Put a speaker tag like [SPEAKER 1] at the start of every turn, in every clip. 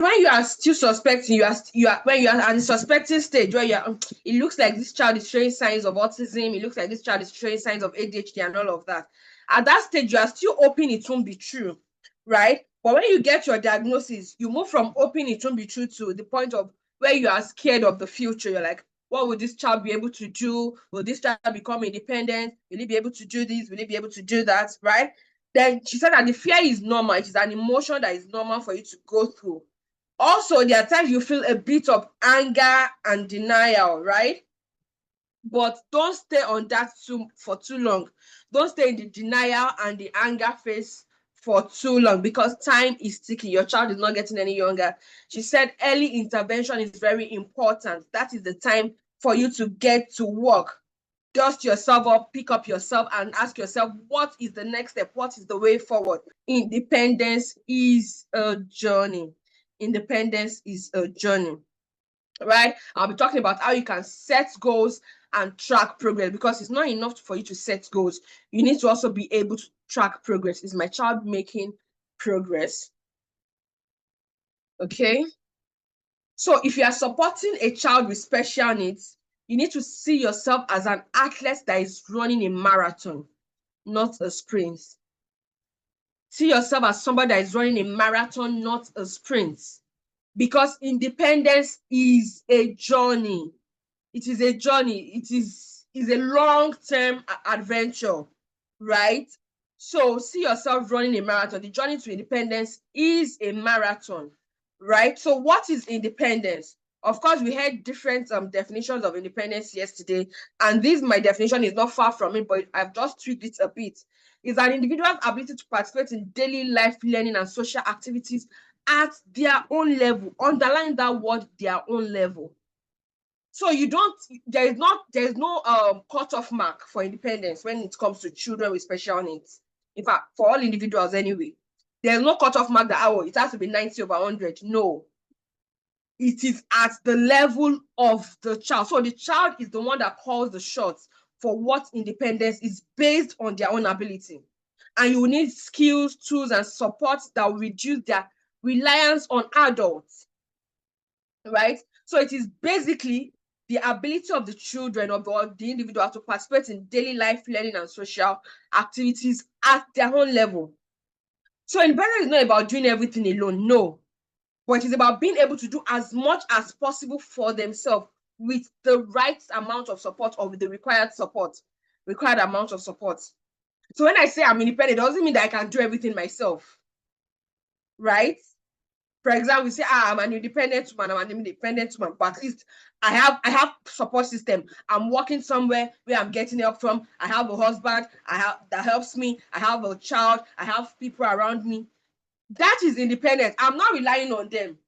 [SPEAKER 1] when you are still suspecting, when you are at the suspecting stage where it looks like this child is showing signs of autism, it looks like this child is showing signs of ADHD and all of that. At that stage, you are still hoping it won't be true, right? But when you get your diagnosis, you move from hoping it won't be true to the point of where you are scared of the future. You're like, what will this child be able to do? Will this child become independent? Will he be able to do this? Will he be able to do that? Right? Then she said that the fear is normal. It is an emotion that is normal for you to go through. Also, there are times you feel a bit of anger and denial, right? But don't stay on that for too long. Don't stay in the denial and the anger phase for too long, because time is ticking. Your child is not getting any younger. She said early intervention is very important. That is the time for you to get to work. Dust yourself up, pick up yourself, and ask yourself, what is the next step? What is the way forward? Independence is a journey. Independence is a journey, right? I'll be talking about how you can set goals and track progress, because it's not enough for you to set goals. You need to also be able to track progress. Is my child making progress? Okay. So if you are supporting a child with special needs, you need to see yourself as an athlete that is running a marathon, not a sprint. See yourself as somebody that is running a marathon, not a sprint. Because independence is a journey. It is a journey. It is a long-term adventure, right? So see yourself running a marathon. The journey to independence is a marathon, right? So what is independence? Of course, we had different definitions of independence yesterday, and my definition is not far from it, but I've just tweaked it a bit. It's an individual's ability to participate in daily life learning and social activities at their own level. Underline that word, their own level. So there is no cutoff mark for independence when it comes to children with special needs. In fact, for all individuals anyway, there's no cutoff mark that, it has to be 90/100. No. It is at the level of the child. So the child is the one that calls the shots for what independence is, based on their own ability. And you need skills, tools, and support that will reduce their reliance on adults, right? So it is basically the ability of the children, of the individual, to participate in daily life learning and social activities at their own level. So independence is not about doing everything alone, no. But it's about being able to do as much as possible for themselves with the right amount of support, or with the required amount of support. So when I say I'm independent, it doesn't mean that I can do everything myself, right? For example, we say, I'm an independent woman, but at least I have support system. I'm working somewhere where I'm getting help from. I have a husband that helps me. I have a child. I have people around me. That is independence. I'm not relying on them.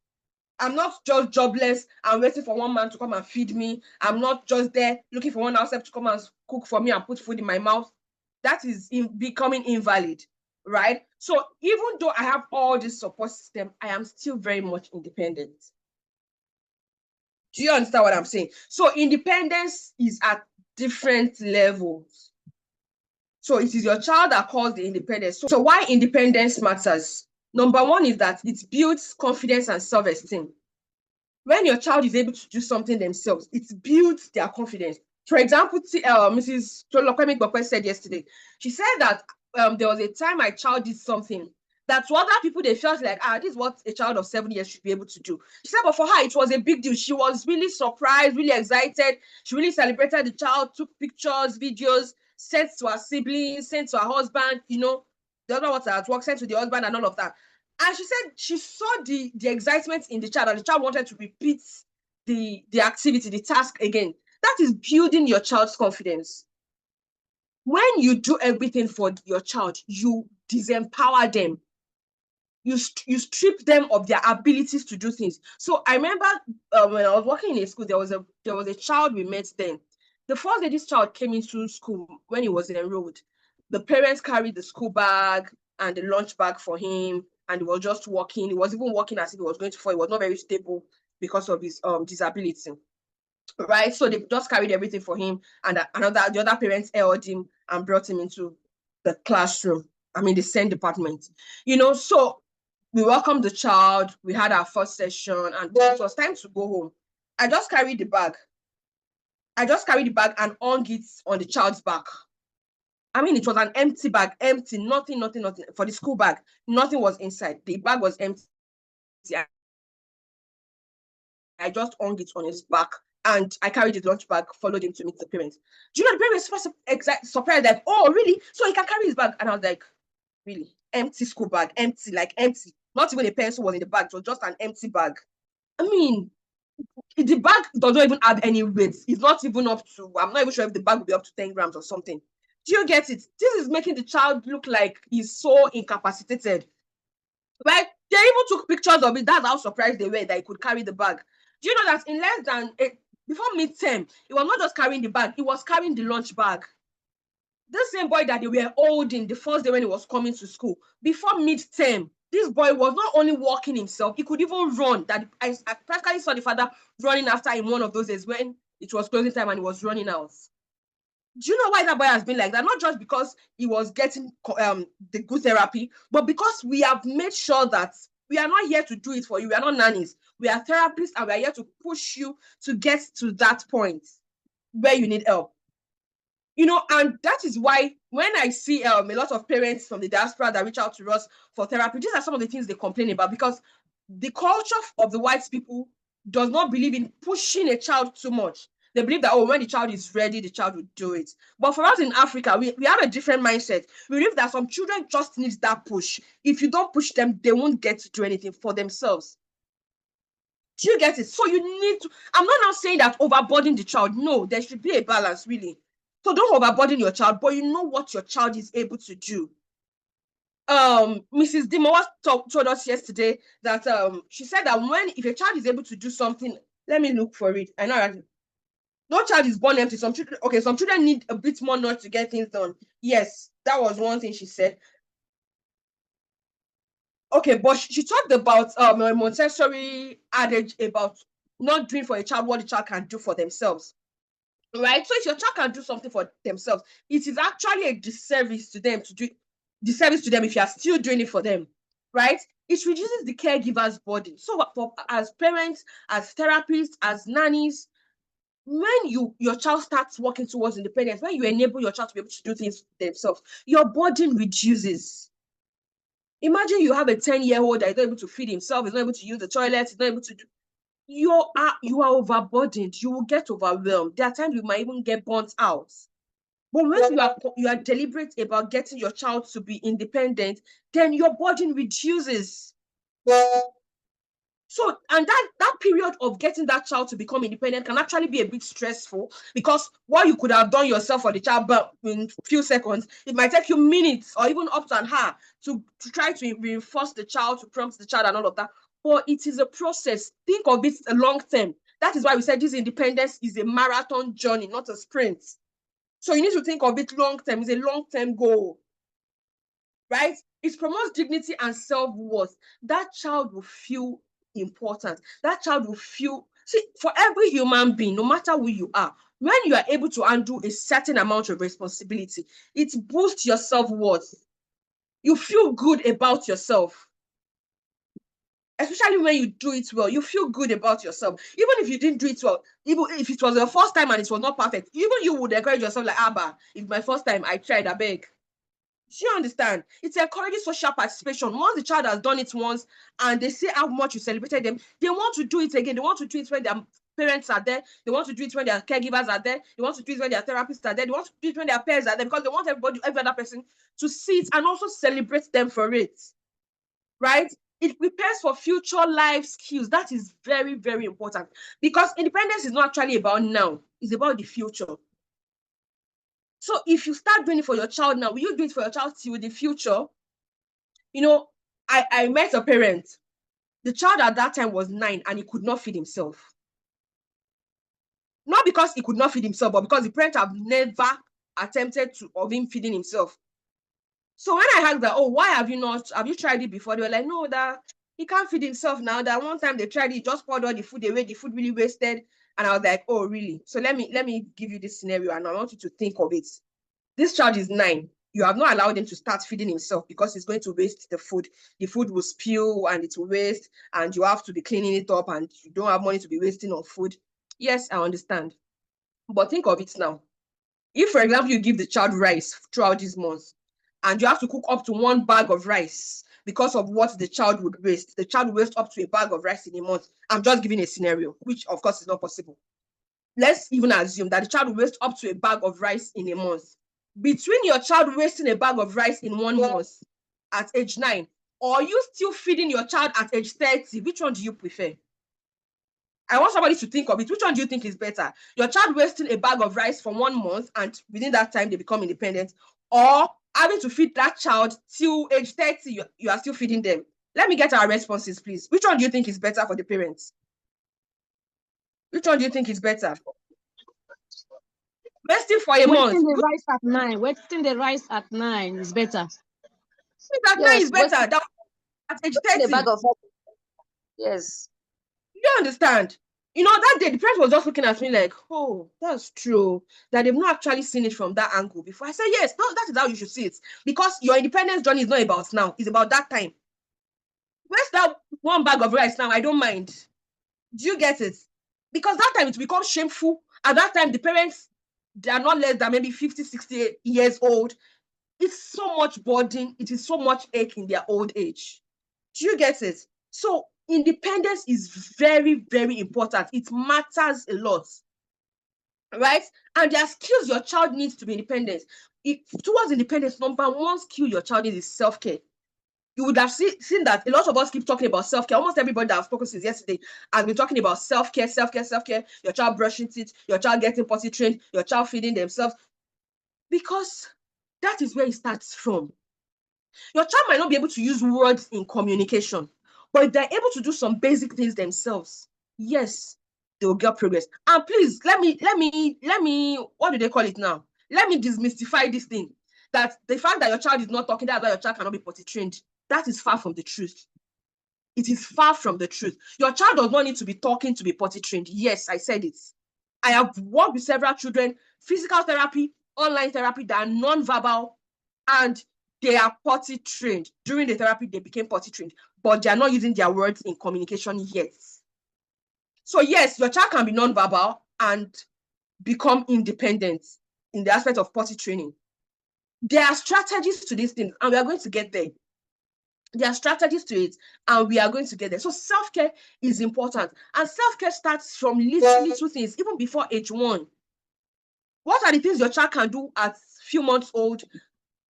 [SPEAKER 1] I'm not just jobless and waiting for one man to come and feed me. I'm not just there looking for one househelp to come and cook for me and put food in my mouth. That is becoming invalid, right? So even though I have all this support system, I am still very much independent. Do you understand what I'm saying? So independence is at different levels. So it is your child that calls the independence. So why independence matters? Number one is that it builds confidence and self-esteem. When your child is able to do something themselves, it builds their confidence. For example, Mrs. Tolulope Philemon said yesterday, she said that there was a time my child did something that to other people, they felt like, this is what a child of 7 years should be able to do. She said, but for her, it was a big deal. She was really surprised, really excited. She really celebrated the child, took pictures, videos, sent to her siblings, sent to her husband, the other one was at work, sent to the husband and all of that. And she said she saw the excitement in the child, and the child wanted to repeat the activity, the task again. That is building your child's confidence. When you do everything for your child, you disempower them. You strip them of their abilities to do things. So I remember when I was working in a school, there was a child we met then. The first day this child came into school, when he was enrolled, the parents carried the school bag and the lunch bag for him, and he was just walking. He was even walking as if he was going to fall. He was not very stable because of his disability, right? So they just carried everything for him, and the other parents held him and brought him into the classroom. The SEN department. So We welcomed the child. We had our first session, and it was time to go home. I just carried the bag. I just carried the bag and hung it on the child's back. I mean, it was an empty bag, empty, nothing for the school bag. Nothing was inside. The bag was empty. I just hung it on his back, and I carried his lunch bag, followed him to meet the parents. Do you know the parents were surprised, like, oh, really? So he can carry his bag? And I was like, really? Empty school bag, empty, like empty. Not even a pencil was in the bag. It was just an empty bag. I mean, the bag does not even have any weight. It's not even up to, I'm not even sure if the bag will be up to 10 grams or something. Do you get it? This is making the child look like he's so incapacitated. Right? They even took pictures of it. That's how surprised they were that he could carry the bag. Do you know that in less than before midterm, he was not just carrying the bag, he was carrying the lunch bag. The same boy that they were holding the first day when he was coming to school, before midterm, this boy was not only walking himself, he could even run. That I practically saw the father running after him one of those days when it was closing time and he was running out. Do you know why that boy has been like that? Not just because he was getting the good therapy, but because we have made sure that we are not here to do it for you. We are not nannies. We are therapists, and we are here to push you to get to that point where you need help. You know, and that is why when I see a lot of parents from the diaspora that reach out to us for therapy, these are some of the things they complain about, because the culture of the white people does not believe in pushing a child too much. They believe that, oh, when the child is ready, the child will do it. But for us in Africa, we have a different mindset. We believe that some children just need that push. If you don't push them, they won't get to do anything for themselves. Do you get it? So you need to, I'm not now saying that overburden the child. No, there should be a balance, really. So don't overburden your child, but you know what your child is able to do. Mrs. Dimowa told us yesterday that she said that if a child is able to do something, let me look for it. I know that no child is born empty. Some children need a bit more nudge to get things done. Yes, that was one thing she said. Okay, but she talked about a Montessori adage about not doing for a child what the child can do for themselves. Right? So if your child can do something for themselves, it is actually a disservice to them to do disservice to them if you are still doing it for them. Right? It reduces the caregiver's burden. So as parents, as therapists, as nannies, when your child starts working towards independence, when you enable your child to be able to do things themselves, your burden reduces. Imagine you have a 10-year-old that is not able to feed himself, is not able to use the toilet, is not able to do. You are overburdened. You will get overwhelmed. There are times you might even get burnt out. But when you are deliberate about getting your child to be independent, then your burden reduces. So, and that period of getting that child to become independent can actually be a bit stressful, because what you could have done yourself for the child but in a few seconds, it might take you minutes or even up to an hour to try to reinforce the child, to prompt the child and all of that. But it is a process. Think of it long term. That is why we said this independence is a marathon journey, not a sprint. So you need to think of it long term. It's a long-term goal. Right? It promotes dignity and self-worth. That child will feel important. That child will feel, see, for every human being, no matter who you are, when you are able to undo a certain amount of responsibility, it boosts your self-worth. You feel good about yourself. Especially when you do it well, you feel good about yourself. Even if you didn't do it well, even if it was your first time and it was not perfect, even you would encourage yourself like, Abba, it's my first time, I tried, I beg. Do you understand? It's encouraging social participation. Once the child has done it once and they see how much you celebrated them, they want to do it again. They want to do it when their parents are there. They want to do it when their caregivers are there. They want to do it when their therapists are there. They want to do it when their parents are there, because they want every other person to see it and also celebrate them for it. Right? It prepares for future life skills. That is very, very important, because independence is not actually about now. It's about the future. So if you start doing it for your child now, will you do it for your child till the future? You know, I met a parent. The child at that time was 9 and he could not feed himself. Not because he could not feed himself, but because the parent have never attempted to of him feeding himself. So when I asked that, oh, why have you tried it before? They were like, no, that he can't feed himself now. That one time they tried it, just poured all the food away, the food really wasted. And I was like, oh, really? So let me give you this scenario, and I want you to think of it. This child is 9. You have not allowed him to start feeding himself because he's going to waste the food. The food will spill and it will waste, and you have to be cleaning it up, and you don't have money to be wasting on food. Yes, I understand. But think of it now. If, for example, you give the child rice throughout these months, and you have to cook up to 1 bag of rice because of what the child would waste, the child would waste up to a bag of rice in a month. I'm just giving a scenario, which of course is not possible. Let's even assume that the child will waste up to a bag of rice in a month. Between your child wasting a bag of rice in 1 month at age 9, or you still feeding your child at age 30, which one do you prefer? I want somebody to think of it. Which one do you think is better? Your child wasting a bag of rice for 1 month and within that time they become independent, or having to feed that child till age 30, you are still feeding them? Let me get our responses, please. Which one do you think is better for the parents? Which one do you think is better? Wasting for a month.
[SPEAKER 2] Wasting the rice at 9. Wasting the rice at 9 is better.
[SPEAKER 1] At 9 is better than at age 30.
[SPEAKER 3] The bag of yes.
[SPEAKER 1] You understand? You know, that day the parent was just looking at me like, oh, that's true. That they've not actually seen it from that angle before. I said, yes, no, that is how you should see it. Because your independence journey is not about now, it's about that time. Where's that 1 bag of rice now? I don't mind. Do you get it? Because that time it becomes shameful. At that time, the parents, they are not less than maybe 50, 60 years old. It's so much burden. It is so much ache in their old age. Do you get it? So independence is very, very important. It matters a lot, right? And there are skills your child needs to be independent. Towards independence, number 1 skill your child needs is self-care. You would have seen that a lot of us keep talking about self-care. Almost everybody that I've spoken since yesterday has been talking about self-care, self-care, self-care. Your child brushing teeth, your child getting potty trained, your child feeding themselves. Because that is where it starts from. Your child might not be able to use words in communication, but if they're able to do some basic things themselves, yes, they will get progress. And please, let me, what do they call it now? Let me demystify this thing. That the fact that your child is not talking, that's why your child cannot be potty trained. That is far from the truth. It is far from the truth. Your child does not need to be talking to be potty trained. Yes, I said it. I have worked with several children, physical therapy, online therapy, that are non-verbal, and they are potty trained. During the therapy, they became potty trained, but they are not using their words in communication yet. So yes, your child can be non-verbal and become independent in the aspect of potty training. There are strategies to these things, and we are going to get there. There are strategies to it, and we are going to get there. So self-care is important, and self-care starts from little things, even before age 1. What are the things your child can do at few months old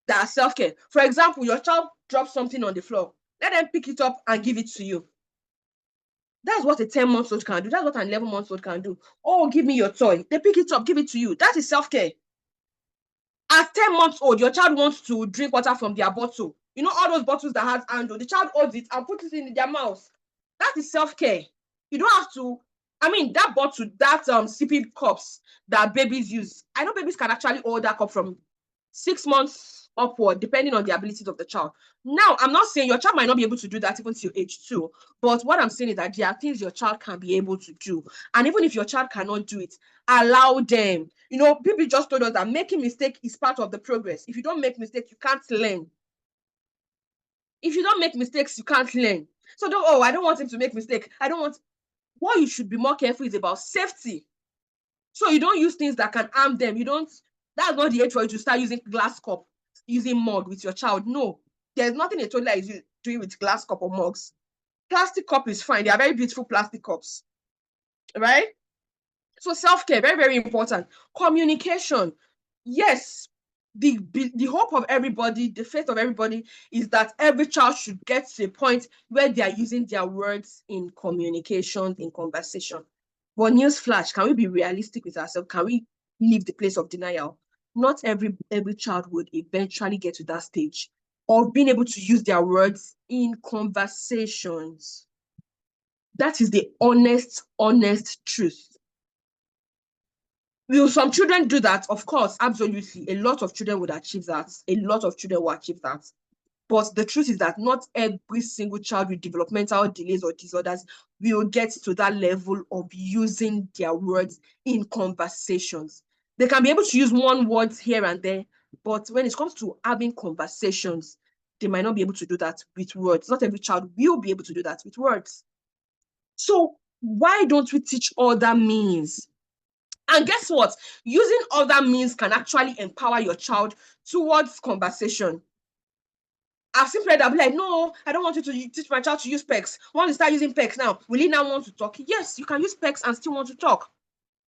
[SPEAKER 1] that are self-care? For example, your child drops something on the floor. Let them pick it up and give it to you. That's what a 10-month-old can do. That's what an 11-month-old can do. Oh, give me your toy. They pick it up, give it to you. That is self-care. At 10 months old, your child wants to drink water from their bottle. You know, all those bottles that has handle. The child holds it and puts it in their mouth. That is self-care. You don't have to, that bottle, that sipping cups that babies use. I know babies can actually hold that cup from 6 months upward, depending on the abilities of the child. Now, I'm not saying your child might not be able to do that even till age 2, but what I'm saying is that there are things your child can be able to do. And even if your child cannot do it, allow them. You know, people just told us that making mistake is part of the progress. If you don't make mistakes, you can't learn. If you don't make mistakes, you can't learn. So I don't want him to make mistake. What you should be more careful is about safety. So you don't use things that can harm them. That's not the age for you to start using glass cup, using mug with your child. No, there's nothing a toddler is doing with glass cup or mugs. Plastic cup is fine. They are very beautiful plastic cups, right? So self-care, very, very important. Communication. Yes, the hope of everybody, the faith of everybody is that every child should get to a point where they are using their words in communication, in conversation. But newsflash, can we be realistic with ourselves? Can we leave the place of denial? Not every child would eventually get to that stage of being able to use their words in conversations. That is the honest truth. Will some children do that? Of course, absolutely. A lot of children would achieve that. A lot of children will achieve that. But the truth is that not every single child with developmental delays or disorders will get to that level of using their words in conversations. They can be able to use one word here and there, But when it comes to having conversations, they might not be able to do that with words. Not every child will be able to do that with words. So why don't we teach other means? And guess what? Using other means can actually empower your child towards conversation. I've seen parents that be like, no, I don't want you to teach my child to use PECs. Want to start using PECs now? Will he now want to talk? Yes, you can use PECs and still want to talk.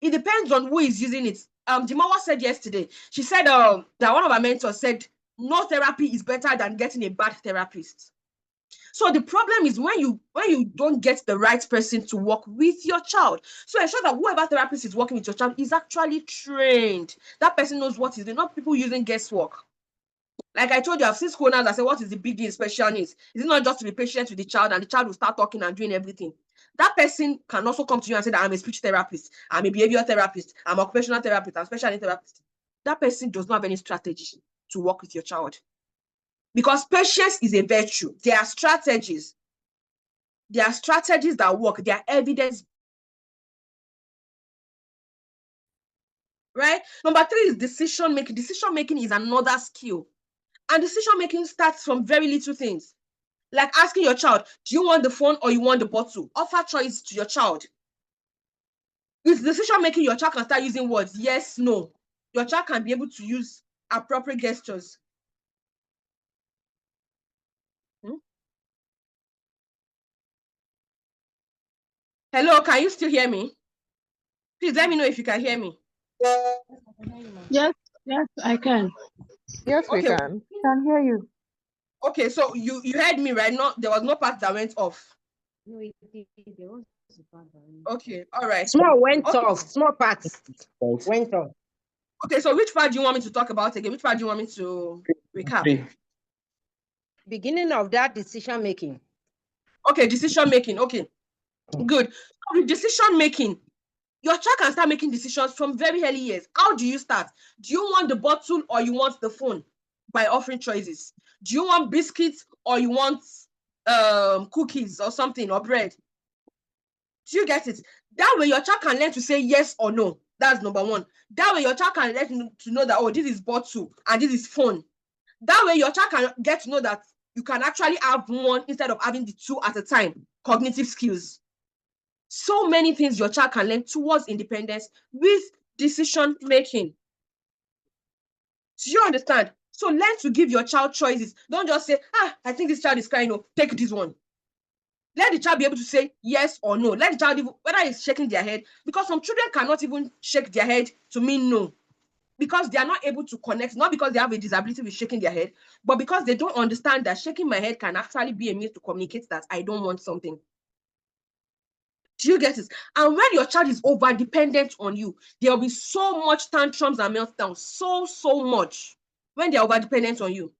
[SPEAKER 1] It depends on who is using it. Jimawa said yesterday, she said that one of our mentors said, no therapy is better than getting a bad therapist. So the problem is when you don't get the right person to work with your child. So ensure that whoever therapist is working with your child is actually trained. That person knows what is doing, not people using guesswork. Like I told you, I've seen school owners that say, what is the big deal in special needs? Is it not just to be patient with the child and the child will start talking and doing everything? That person can also come to you and say that I'm a speech therapist, I'm a behavior therapist, I'm an occupational therapist, I'm a special needs therapist. That person does not have any strategy to work with your child. Because patience is a virtue. There are strategies. There are strategies that work. There are evidence. Right? Number 3 is decision making. Decision making is another skill. And decision making starts from very little things. Like asking your child, do you want the phone or you want the bottle? Offer choice to your child. With decision making, your child can start using words. Yes, no. Your child can be able to use appropriate gestures. Hello, can you still hear me? Please let me know if you can hear me.
[SPEAKER 2] Yes, I can.
[SPEAKER 4] Yes, we can. Can hear you.
[SPEAKER 1] Okay, so you heard me, right? No, there was no part that went off. Okay, all right.
[SPEAKER 3] Small went off. Small parts went off.
[SPEAKER 1] Okay, so which part do you want me to talk about again? Which part do you want me to recap?
[SPEAKER 3] Beginning of that decision making.
[SPEAKER 1] Okay, decision making. Okay, good. So with decision making, your child can start making decisions from very early years. How do you start? Do you want the bottle or you want the phone? By offering choices. Do you want biscuits or you want cookies or something or bread? Do you get it? That way your child can learn to say yes or no. That's number 1. That way your child can learn to know that, oh, this is bottle and this is phone. That way your child can get to know that you can actually have one instead of having the 2 at a time. Cognitive skills. So many things your child can learn towards independence with decision making. Do you understand? So learn to give your child choices. Don't just say, I think this child is crying, no, take this one. Let the child be able to say yes or no. Let the child, whether it's shaking their head, because some children cannot even shake their head to mean no, because they are not able to connect, not because they have a disability with shaking their head, but because they don't understand that shaking my head can actually be a means to communicate that I don't want something. Do you get it? And when your child is over dependent on you, there will be so much tantrums and meltdowns, so much when they're over dependent on you.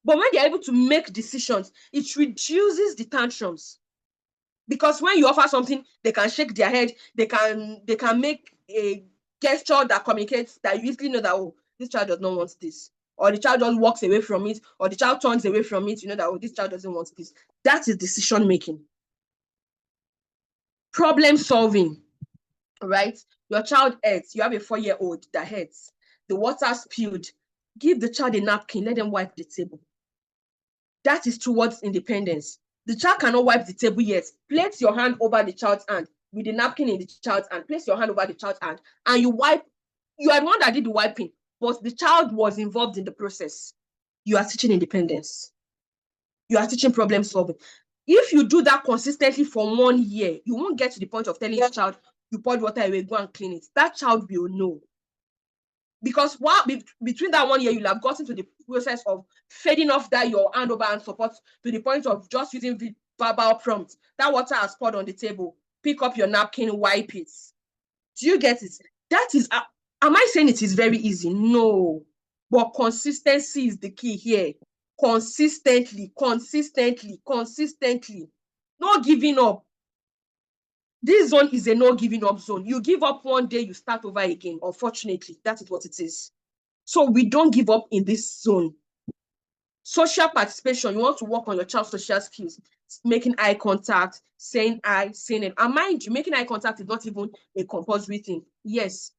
[SPEAKER 1] But when they're able to make decisions, it reduces the tantrums. Because when you offer something, they can shake their head, they can make a gesture that communicates, that you easily know that, oh, this child does not want this. Or the child just walks away from it, or the child turns away from it, you know that, oh, this child doesn't want this. That is decision making. Problem solving, right? Your child hurts, you have a 4-year-old that hurts, the water spilled, give the child a napkin, let them wipe the table. That is towards independence. The child cannot wipe the table yet. Place your hand over the child's hand with the napkin in the child's hand. Place your hand over the child's hand and you wipe. You are the one that did the wiping, but the child was involved in the process. You are teaching independence. You are teaching problem solving. If you do that consistently for 1 year, you won't get to the point of telling the child, you poured water away, go and clean it. That child will know. Because between that 1 year, you'll have gotten to the process of fading off that your hand over hand support to the point of just using verbal prompts. That water has poured on the table. Pick up your napkin, wipe it. Do you get it? That is, am I saying it is very easy? No. But consistency is the key here. Consistently. No giving up. This zone is a no giving up zone. You give up 1 day, you start over again. Unfortunately, that is what it is. So we don't give up in this zone. Social participation, you want to work on your child's social skills, making eye contact, saying I, saying it. And mind you, making eye contact is not even a compulsory thing. Yes,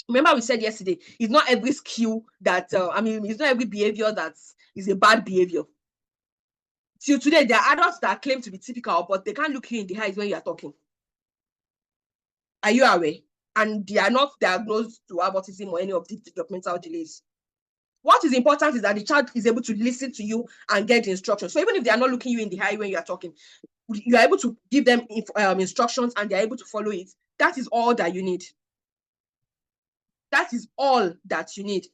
[SPEAKER 1] Remember we said yesterday, it's not every skill that, it's not every behavior that is a bad behavior. Till today, there are adults that claim to be typical, but they can't look you in the eyes when you are talking. Are you aware? And they are not diagnosed to have autism or any of these developmental delays. What is important is that the child is able to listen to you and get the instructions. So even if they are not looking you in the eye when you are talking, you are able to give them instructions and they are able to follow it. That is all that you need. That is all that you need.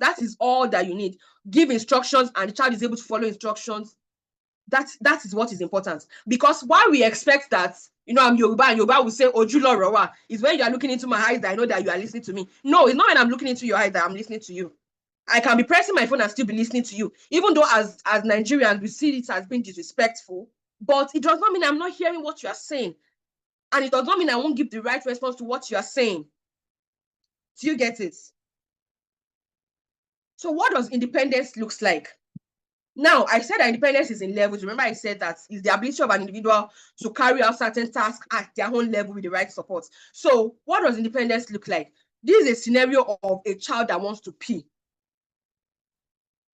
[SPEAKER 1] That is all that you need. Give instructions and the child is able to follow instructions. That is what is important. Because why we expect that, I'm Yoruba and Yoruba will say, Ojulo Rowa, is when you are looking into my eyes that I know that you are listening to me. No, it's not when I'm looking into your eyes that I'm listening to you. I can be pressing my phone and still be listening to you. Even though as Nigerians, we see it as being disrespectful, but it does not mean I'm not hearing what you are saying. And it does not mean I won't give the right response to what you are saying. Do you get it? So what does independence looks like? Now, I said that independence is in levels. Remember, I said that is the ability of an individual to carry out certain tasks at their own level with the right support. So what does independence look like? This is a scenario of a child that wants to pee.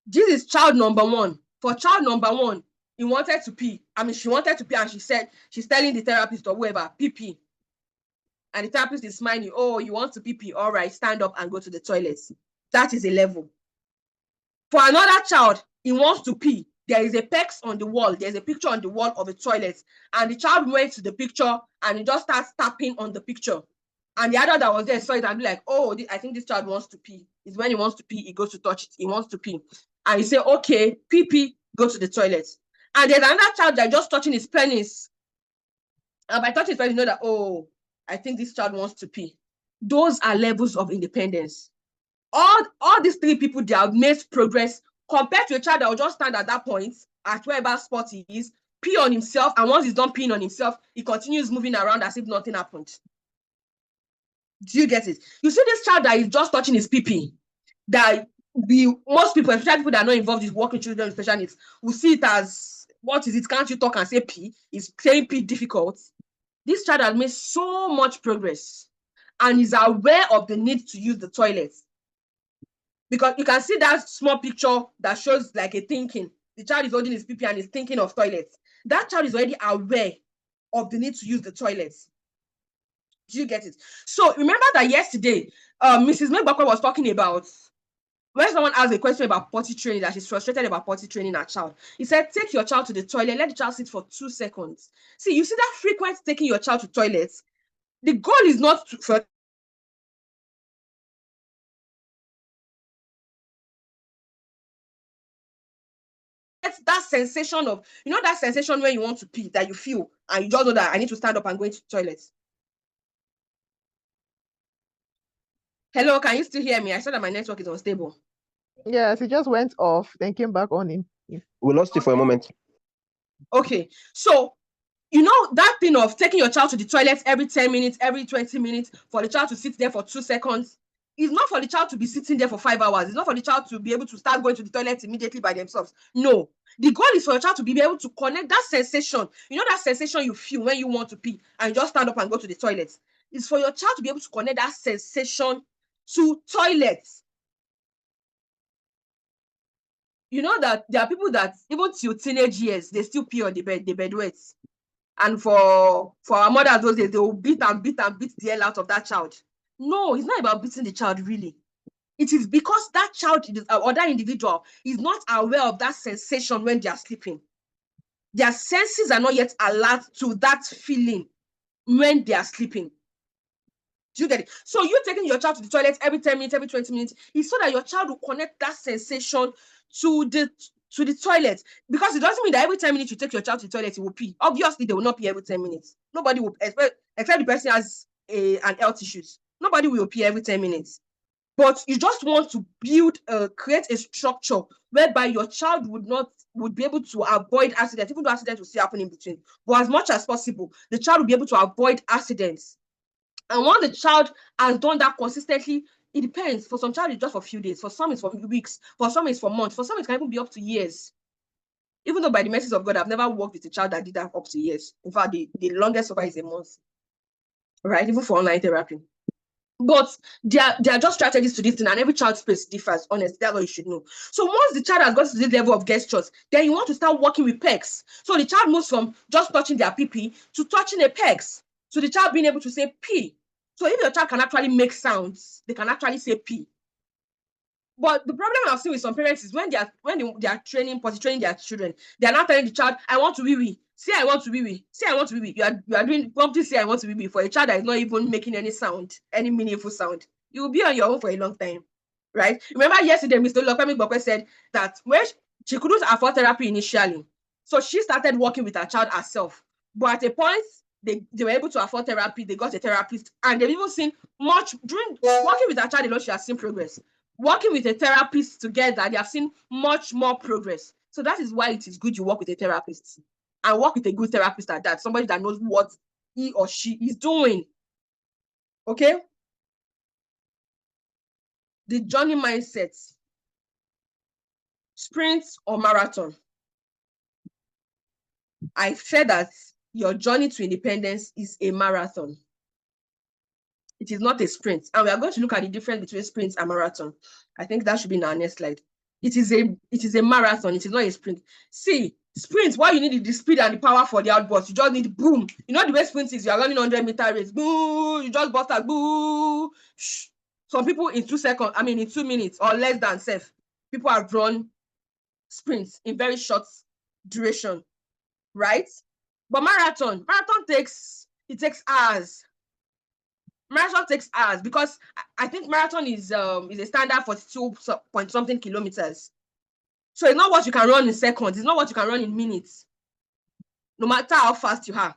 [SPEAKER 1] This is child number one. For child number one, he wanted to pee. She wanted to pee and she said, she's telling the therapist or whoever, pee. And the therapist is smiling, oh, you want to pee? All right, stand up and go to the toilet. That is a level. For another child, he wants to pee. There is a PEX on the wall. There's a picture on the wall of a toilet. And the child went to the picture and he just starts tapping on the picture. And the adult that was there saw it and be like, oh, I think this child wants to pee. It's when he wants to pee, he goes to touch it. He wants to pee. And you say, okay, pee, go to the toilet. And there's another child that just touching his penis. And by touching his penis, you know that, oh, I think this child wants to pee. Those are levels of independence. All these three people, they have made progress compared to a child that will just stand at that point at wherever spot he is, pee on himself, and once he's done peeing on himself, he continues moving around as if nothing happened. Do you get it? You see this child that is just touching his pee, that most people, especially people that are not involved with working children with special needs, will see it as, what is it? Can't you talk and say pee? Is saying pee difficult? This child has made so much progress and is aware of the need to use the toilet. Because you can see that small picture that shows like a thinking. The child is holding his pee and is thinking of toilets. That child is already aware of the need to use the toilets. Do you get it? So remember that yesterday, Mrs. Megbakwe was talking about when someone asked a question about potty training, that she's frustrated about potty training her child. He said, take your child to the toilet, let the child sit for 2 seconds. See, you see that frequent taking your child to toilets, the goal is not for that sensation of, that sensation when you want to pee, that you feel, and you just know that I need to stand up and go into the toilet. Hello, can you still hear me? I saw that my network is unstable.
[SPEAKER 4] Yes, it just went off, then came back on in.
[SPEAKER 5] We lost you for a moment.
[SPEAKER 1] Okay, so that thing of taking your child to the toilet every 10 minutes, every 20 minutes, for the child to sit there for 2 seconds, is not for the child to be sitting there for 5 hours. It's not for the child to be able to start going to the toilet immediately by themselves. No. The goal is for your child to be able to connect that sensation. That sensation you feel when you want to pee and you just stand up and go to the toilet. It's for your child to be able to connect that sensation to toilets. You know that there are people that even till teenage years, they still pee on the bed wets. And for our mothers those days, they will beat the hell out of that child. No, it's not about beating the child, really. It is because that child or that individual is not aware of that sensation when they are sleeping. Their senses are not yet alert to that feeling when they are sleeping. Do you get it? So you taking your child to the toilet every 10 minutes, every 20 minutes, is so that your child will connect that sensation to the toilet. Because it doesn't mean that every 10 minutes you take your child to the toilet, he will pee. Obviously, they will not pee every 10 minutes. Nobody will, except the person has an health issues. Nobody will pee every 10 minutes. But you just want to create a structure whereby your child would be able to avoid accidents, even though accidents will still happen in between. But as much as possible, the child will be able to avoid accidents. And once the child has done that consistently, it depends. For some child, it's just for a few days. For some, it's for weeks. For some, it's for months. For some, it can even be up to years. Even though by the mercy of God, I've never worked with a child that did that up to years. In fact, the longest so far is a month. Right? Even for online therapy. But they are just strategies to this thing, and every child's space differs. Honestly, that's what you should know. So once the child has got to this level of gestures, then you want to start working with pegs. So the child moves from just touching their pee to touching a pegs. So the child being able to say pee. So if your child can actually make sounds, they can actually say pee. But the problem I've seen with some parents is when they are training their children, they are not telling the child, I want to wee wee. Say I want to wee wee. Say I want to wee wee. You are doing promptly say I want to wee wee for a child that is not even making any sound, any meaningful sound. You will be on your own for a long time, right? Remember yesterday, Mr. Lokemi said that when she couldn't afford therapy initially, so she started working with her child herself. But at a point, they were able to afford therapy. They got a therapist, and they've even seen much during working with her child alone. She has seen progress. Working with a therapist together, they have seen much more progress. So that is why it is good you work with a therapist and work with a good therapist at that, somebody that knows what he or she is doing. Okay? The journey mindset, sprint or marathon. I said that your journey to independence is a marathon. It is not a sprint. And we are going to look at the difference between sprint and marathon. I think that should be in our next slide. It is a marathon. It is not a sprint. See, sprint, why you need the speed and the power for the outburst. You just need boom. You know the way sprint is, you are running 100-meter race. Boo, you just bust out. Boo. Shh. Some people in 2 seconds, in 2 minutes or less than safe, people have run sprints in very short duration, right? But marathon takes hours. Marathon takes hours because I think marathon is a standard for 2-point-something kilometers. So it's not what you can run in seconds. It's not what you can run in minutes, no matter how fast you are,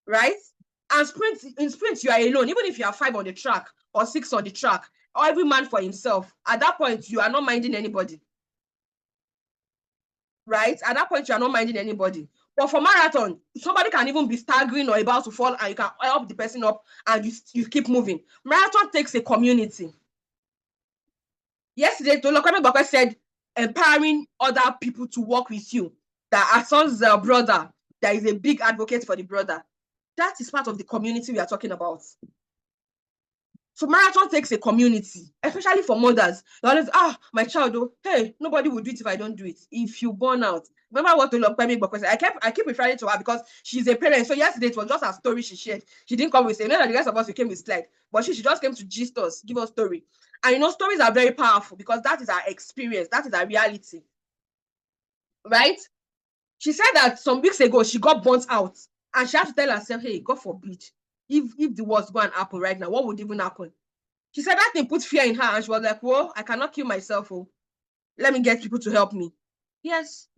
[SPEAKER 1] right? And in sprint, you are alone. Even if you are 5 on the track or 6 on the track, or every man for himself, at that point, you are not minding anybody, right? At that point, you are not minding anybody. But for marathon, somebody can even be staggering or about to fall, and you can help the person up, and you keep moving. Marathon takes a community. Yesterday, Tolulope said, empowering other people to work with you. That our son's brother, that is a big advocate for the brother. That is part of the community we are talking about. So marathon takes a community, especially for mothers. They always, my child, hey, nobody will do it if I don't do it. If you burn out. Remember what Tolulope said? I keep referring to her because she's a parent. So yesterday, it was just a story she shared. She didn't come with, say, no, the rest of us, we came with slide. But she just came to gist us, give us story. And stories are very powerful because that is our experience. That is our reality. Right? She said that some weeks ago, she got burnt out. And she had to tell herself, hey, God forbid, if the worst going to happen right now, what would even happen? She said that thing put fear in her, and she was like, whoa, I cannot kill myself. Oh, let me get people to help me. Yes.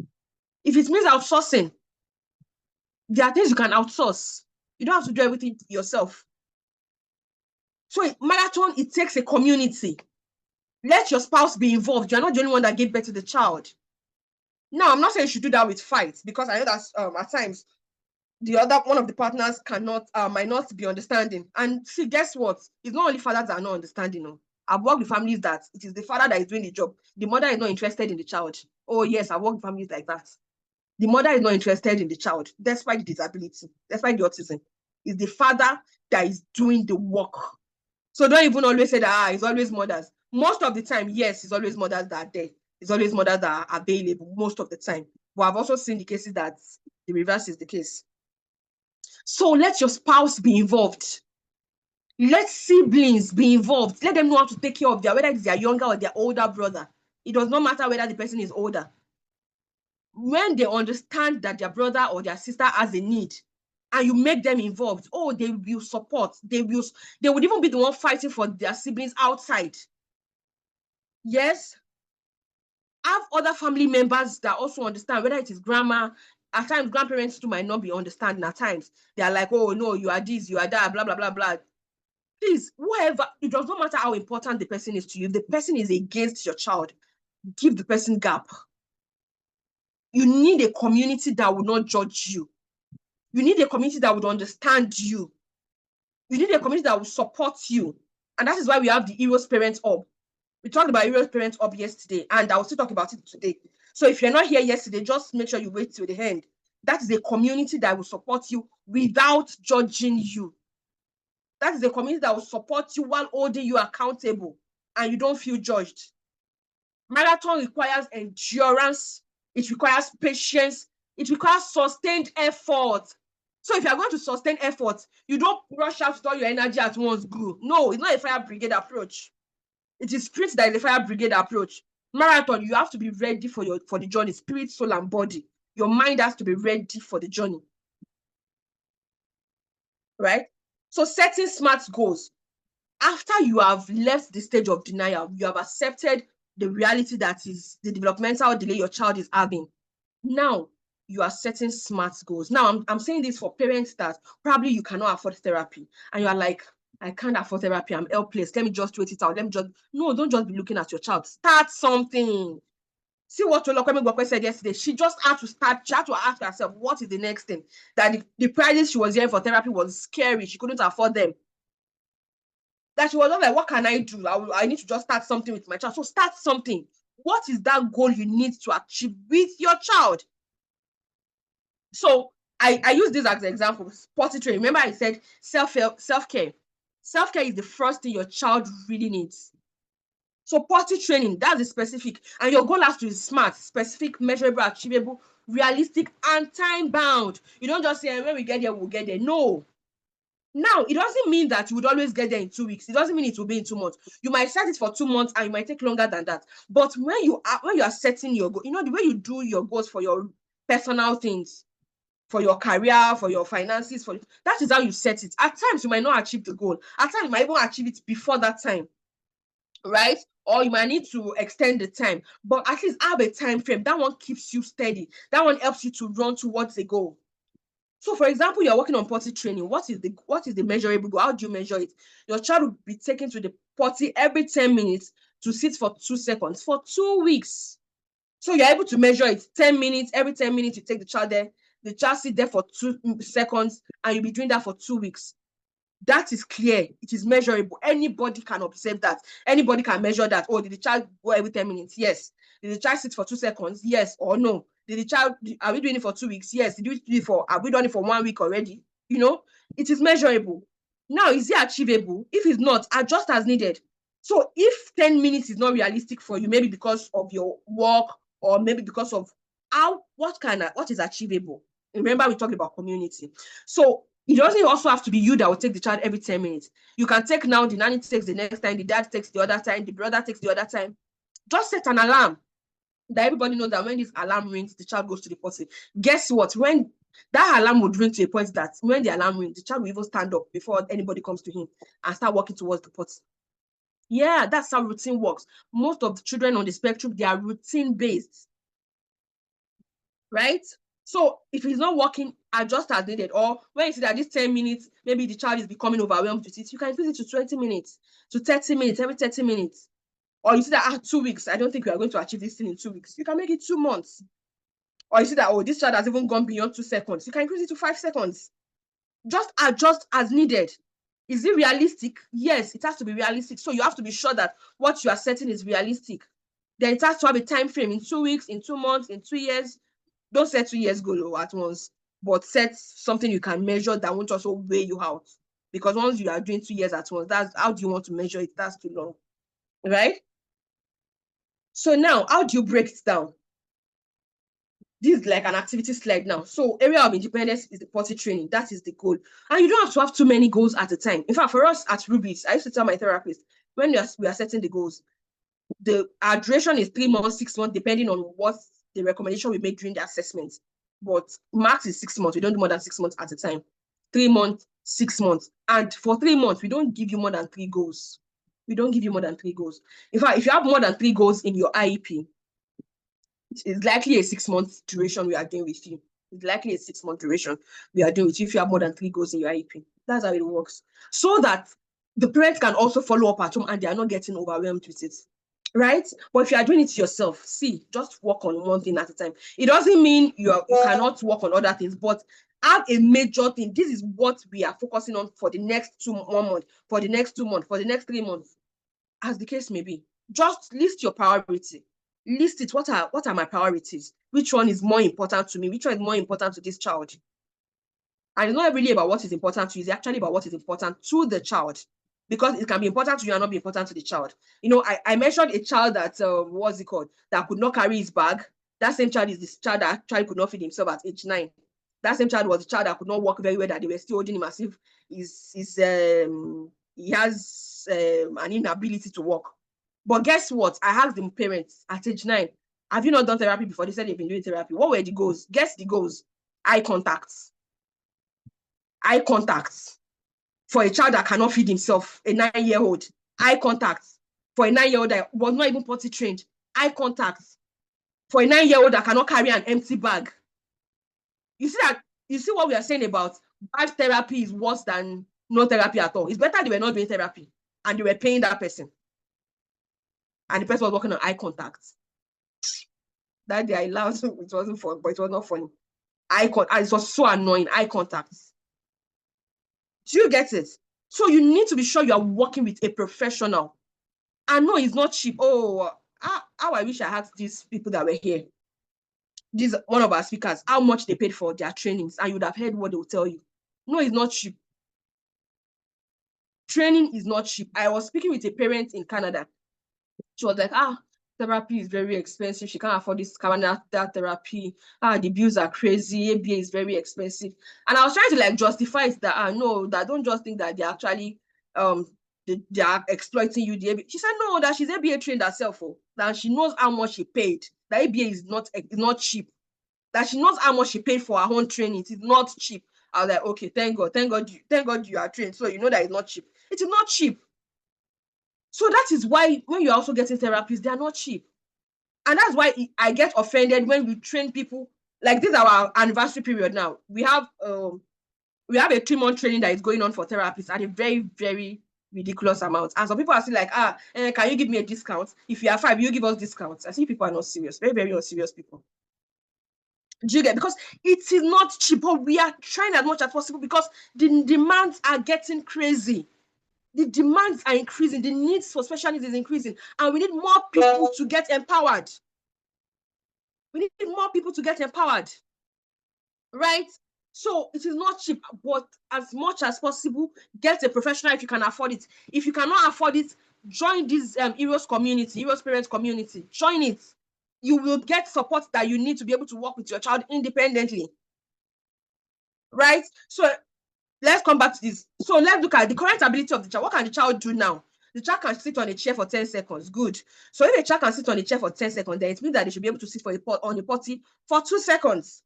[SPEAKER 1] If it means outsourcing, there are things you can outsource. You don't have to do everything yourself. So marathon, it takes a community. Let your spouse be involved. You're not the only one that gave birth to the child. Now, I'm not saying you should do that with fights, because I know that at times one of the partners might not be understanding. And see, guess what? It's not only fathers that are not understanding. No. I've worked with families that it is the father that is doing the job. The mother is not interested in the child. Oh yes, I've worked with families like that. The mother is not interested in the child, despite the disability, despite the autism. It's the father that is doing the work. So don't even always say that it's always mothers. Most of the time, yes, it's always mothers that are there. It's always mothers that are available most of the time. But I've also seen the cases that the reverse is the case. So let your spouse be involved. Let siblings be involved. Let them know how to take care of whether it's their younger or their older brother. It does not matter whether the person is older. When they understand that their brother or their sister has a need, and you make them involved, they will support. They would even be the one fighting for their siblings outside. Yes. Have other family members that also understand, whether it is grandma. At times, grandparents too might not be understanding. At times, they are like, oh, no, you are this, you are that, blah, blah, blah, blah. Please, whoever, it does not matter how important the person is to you. If the person is against your child, give the person gap. You need a community that will not judge you. You need a community that would understand you. You need a community that will support you. And that is why we have the Heroes Parents Hub. We talked about Heroes Parents Hub yesterday, and I will still talk about it today. So if you're not here yesterday, just make sure you wait till the end. That is a community that will support you without judging you. That is a community that will support you while holding you accountable and you don't feel judged. Marathon requires endurance. It requires patience. It requires sustained effort. So if you're going to sustain effort, you don't rush out with all your energy at once, go. No, it's not a fire brigade approach. It is sprint that is a fire brigade approach. Marathon, you have to be ready for the journey, spirit, soul, and body. Your mind has to be ready for the journey. Right? So setting smart goals. After you have left the stage of denial, you have accepted the reality that is the developmental delay your child is having. Now, you are setting smart goals. Now, I'm saying this for parents that probably you cannot afford therapy. And you are like, I can't afford therapy. I'm helpless. Let me just wait it out. No, don't just be looking at your child. Start something. See what Tolulope said yesterday. She just had to start. She had to ask herself, what is the next thing? That the prices she was hearing for therapy was scary. She couldn't afford them. That she was not like, what can I do? I need to just start something with my child. So start something. What is that goal you need to achieve with your child? So I use this as an example. Potty training. Remember I said self-care. Self-care is the first thing your child really needs. So potty training, that's the specific. And your goal has to be smart, specific, measurable, achievable, realistic, and time-bound. You don't just say, when we get there, we'll get there. No. Now, it doesn't mean that you would always get there in 2 weeks. It doesn't mean it will be in 2 months. You might set it for 2 months and you might take longer than that. But when you are setting your goal, the way you do your goals for your personal things, for your career, for your finances, that is how you set it. At times, you might not achieve the goal. At times, you might even achieve it before that time, right? Or you might need to extend the time. But at least have a time frame. That one keeps you steady. That one helps you to run towards a goal. So, for example, you're working on potty training. What is the measurable goal? How do you measure it? Your child will be taken to the potty every 10 minutes to sit for 2 seconds for 2 weeks. So you're able to measure it 10 minutes. Every 10 minutes, you take the child there. The child sit there for 2 seconds, and you'll be doing that for 2 weeks. That is clear. It is measurable. Anybody can observe that. Anybody can measure that. Oh, did the child go every 10 minutes? Yes. Did the child sit for 2 seconds? Yes or no? Are we doing it for 2 weeks? Yes. Have we done it for 1 week already? It is measurable. Now, is it achievable? If it's not, adjust as needed. So if 10 minutes is not realistic for you, maybe because of your work or maybe because of what is achievable? Remember, we talked about community. So it doesn't also have to be you that will take the child every 10 minutes. You can take now, the nanny takes the next time, the dad takes the other time, the brother takes the other time. Just set an alarm that everybody knows that when this alarm rings, the child goes to the potty. Guess what? When that alarm would ring to a point that when the alarm rings, the child will even stand up before anybody comes to him and start walking towards the potty. Yeah, that's how routine works. Most of the children on the spectrum, they are routine-based. Right? So if it's not working, adjust as needed. Or when you see that this 10 minutes, maybe the child is becoming overwhelmed with it, you can increase it to 20 minutes, to 30 minutes, every 30 minutes. Or you see that 2 weeks, I don't think we are going to achieve this thing in 2 weeks. You can make it 2 months. Or you see that, this child has even gone beyond 2 seconds. You can increase it to 5 seconds. Just adjust as needed. Is it realistic? Yes, it has to be realistic. So you have to be sure that what you are setting is realistic. Then it has to have a time frame in 2 weeks, in 2 months, in 2 years. Don't set 2 years goal at once, but set something you can measure that won't also weigh you out. Because once you are doing 2 years at once, that's how do you want to measure it? That's too long, right? So now, how do you break it down? This is like an activity slide now. So area of independence is the potty training. That is the goal. And you don't have to have too many goals at a time. In fact, for us at Rubies, I used to tell my therapist, when we are setting the goals, our duration is 3 months, 6 months, depending on what the recommendation we make during the assessment. But max is 6 months. We don't do more than 6 months at a time. 3 months, 6 months. And for 3 months, we don't give you more than 3 goals. We don't give you more than 3 goals. In fact, if you have more than 3 goals in your IEP, it's likely a 6-month duration we are doing with you. It's likely a 6-month duration we are doing with you if you have more than 3 goals in your IEP. That's how it works. So that the parents can also follow up at home and they are not getting overwhelmed with it. Right? But if you are doing it yourself, just work on one thing at a time. It doesn't mean you cannot work on other things, but have a major thing. This is what we are focusing on for the next 1 month, for the next 2 months, for the next 3 months, as the case may be. Just list your priority. List it. What are my priorities? Which one is more important to me? Which one is more important to this child? And it's not really about what is important to you, it's actually about what is important to the child. Because it can be important to you and not be important to the child. You know, I mentioned a child that, what's it called, that could not carry his bag. That same child is this child that actually could not feed himself at age 9. That same child was the child that could not walk very well, that they were still holding him as if he has an inability to walk. But guess what? I asked the parents at age 9, have you not done therapy before? They said they've been doing therapy. What were the goals? Guess the goals. Eye contact. Eye contact. For a child that cannot feed himself, a 9-year-old. Eye contact. For a 9-year-old that was not even potty trained. Eye contact. For a 9-year-old that cannot carry an empty bag. You see what we are saying about bad therapy is worse than no therapy at all. It's better they were not doing therapy and they were paying that person. And the person was working on eye contact. That day I laughed. It wasn't fun, but it was not funny. Eye contact. It was so annoying. Eye contact. Do you get it? So you need to be sure you are working with a professional. And no, it's not cheap. Oh, how I wish I had these people that were here. This one of our speakers, how much they paid for their trainings, and you would have heard what they will tell you. No, it's not cheap. Training is not cheap. I was speaking with a parent in Canada. She was like, therapy is very expensive. She can't afford this Canada therapy. The bills are crazy. ABA is very expensive. And I was trying to like justify it that no, that don't just think that they're actually they are exploiting you. She said no, that she's ABA trained herself, that she knows how much she paid. That ABA is not cheap. That she knows how much she paid for her own training. It is not cheap. I was like, okay, thank God you are trained. So you know that it's not cheap. It is not cheap. So that is why when you're also getting therapists, they are not cheap. And that's why I get offended when we train people. Like this is our anniversary period now. We have a 3-month training that is going on for therapists at a very, very ridiculous amount. And some people are still like, can you give me a discount? If you are 5, you give us discounts. I see people are not serious. Very, very unserious people. Do you get? Because it is not cheap, but we are trying as much as possible because the demands are getting crazy. The demands are increasing. The needs for special needs is increasing. And we need more people to get empowered. We need more people to get empowered. Right? So it is not cheap, but as much as possible, get a professional if you can afford it. If you cannot afford it, join this Heroes community, Heroes Parents community. Join it. You will get support that you need to be able to work with your child independently. Right? So let's come back to this. So let's look at the current ability of the child. What can the child do now? The child can sit on a chair for 10 seconds. Good. So if a child can sit on a chair for 10 seconds, then it means that they should be able to sit on a potty for 2 seconds.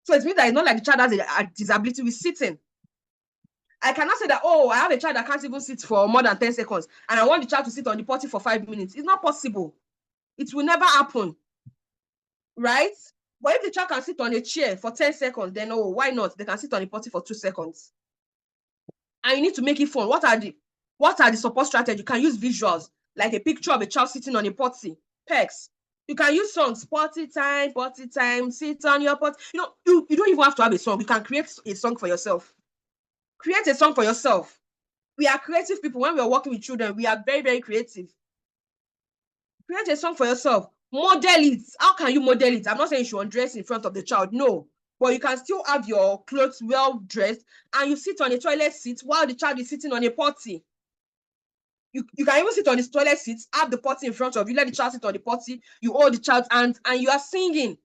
[SPEAKER 1] So it means that it's not like the child has a disability with sitting. I cannot say that, I have a child that can't even sit for more than 10 seconds and I want the child to sit on the potty for 5 minutes. It's not possible. It will never happen. Right? But if the child can sit on a chair for 10 seconds, then why not? They can sit on the potty for 2 seconds. And you need to make it fun. What are the support strategies? You can use visuals, like a picture of a child sitting on a potty. Pecs. You can use songs, potty time, sit on your potty. You don't even have to have a song. You can create a song for yourself. Create a song for yourself. We are creative people. When we are working with children, we are very, very creative. Create a song for yourself. Model it. How can you model it? I'm not saying you should undress in front of the child. No. But you can still have your clothes well dressed and you sit on a toilet seat while the child is sitting on a potty. You can even sit on the toilet seat, have the potty in front of you, let the child sit on the potty, you hold the child's hand and you are singing.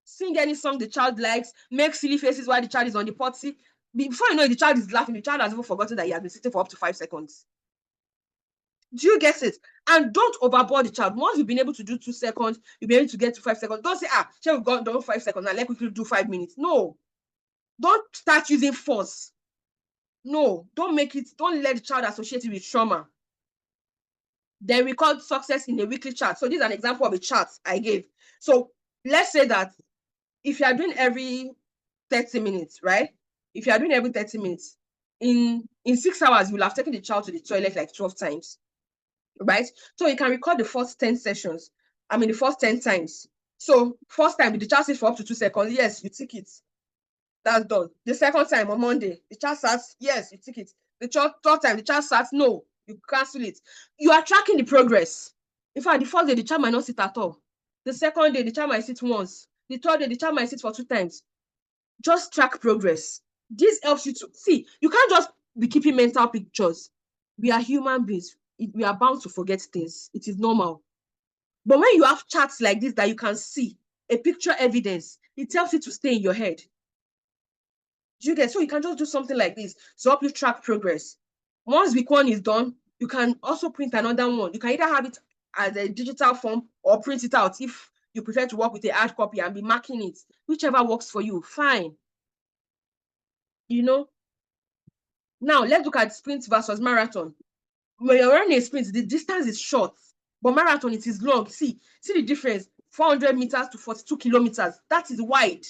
[SPEAKER 1] Sing any song the child likes, make silly faces while the child is on the potty. Before you know it, the child is laughing. The child has even forgotten that he has been sitting for up to 5 seconds. Do you get it? And don't overboard the child. Once you've been able to do 2 seconds, you'll be able to get to 5 seconds. Don't say, we've done 5 seconds, and let's quickly do 5 minutes. No. Don't start using force. No. Don't let the child associate it with trauma. Then record success in a weekly chart. So this is an example of a chart I gave. So let's say that if you are doing every 30 minutes, right? If you are doing every 30 minutes, in 6 hours, you'll have taken the child to the toilet like 12 times. Right? So you can record the first 10 sessions. The first 10 times. So first time, the child sits for up to 2 seconds. Yes, you tick it. That's done. The second time on Monday, the child starts. Yes, you tick it. The third time, the child starts. No, you cancel it. You are tracking the progress. In fact, the first day, the child might not sit at all. The second day, the child might sit once. The third day, the child might sit for 2 times. Just track progress. This helps you to see. You can't just be keeping mental pictures. We are human beings. We are bound to forget things. It is normal. But when you have charts like this that you can see, a picture evidence, it helps you to stay in your head. Do you get? So you can just do something like this to help you track progress. Once week 1 is done, you can also print another one. You can either have it as a digital form or print it out if you prefer to work with a hard copy and be marking it. Whichever works for you, fine. You know? Now, let's look at sprint versus marathon. When you're running a sprint, the distance is short, but marathon, it is long. See the difference, 400 meters to 42 kilometers. That is wide.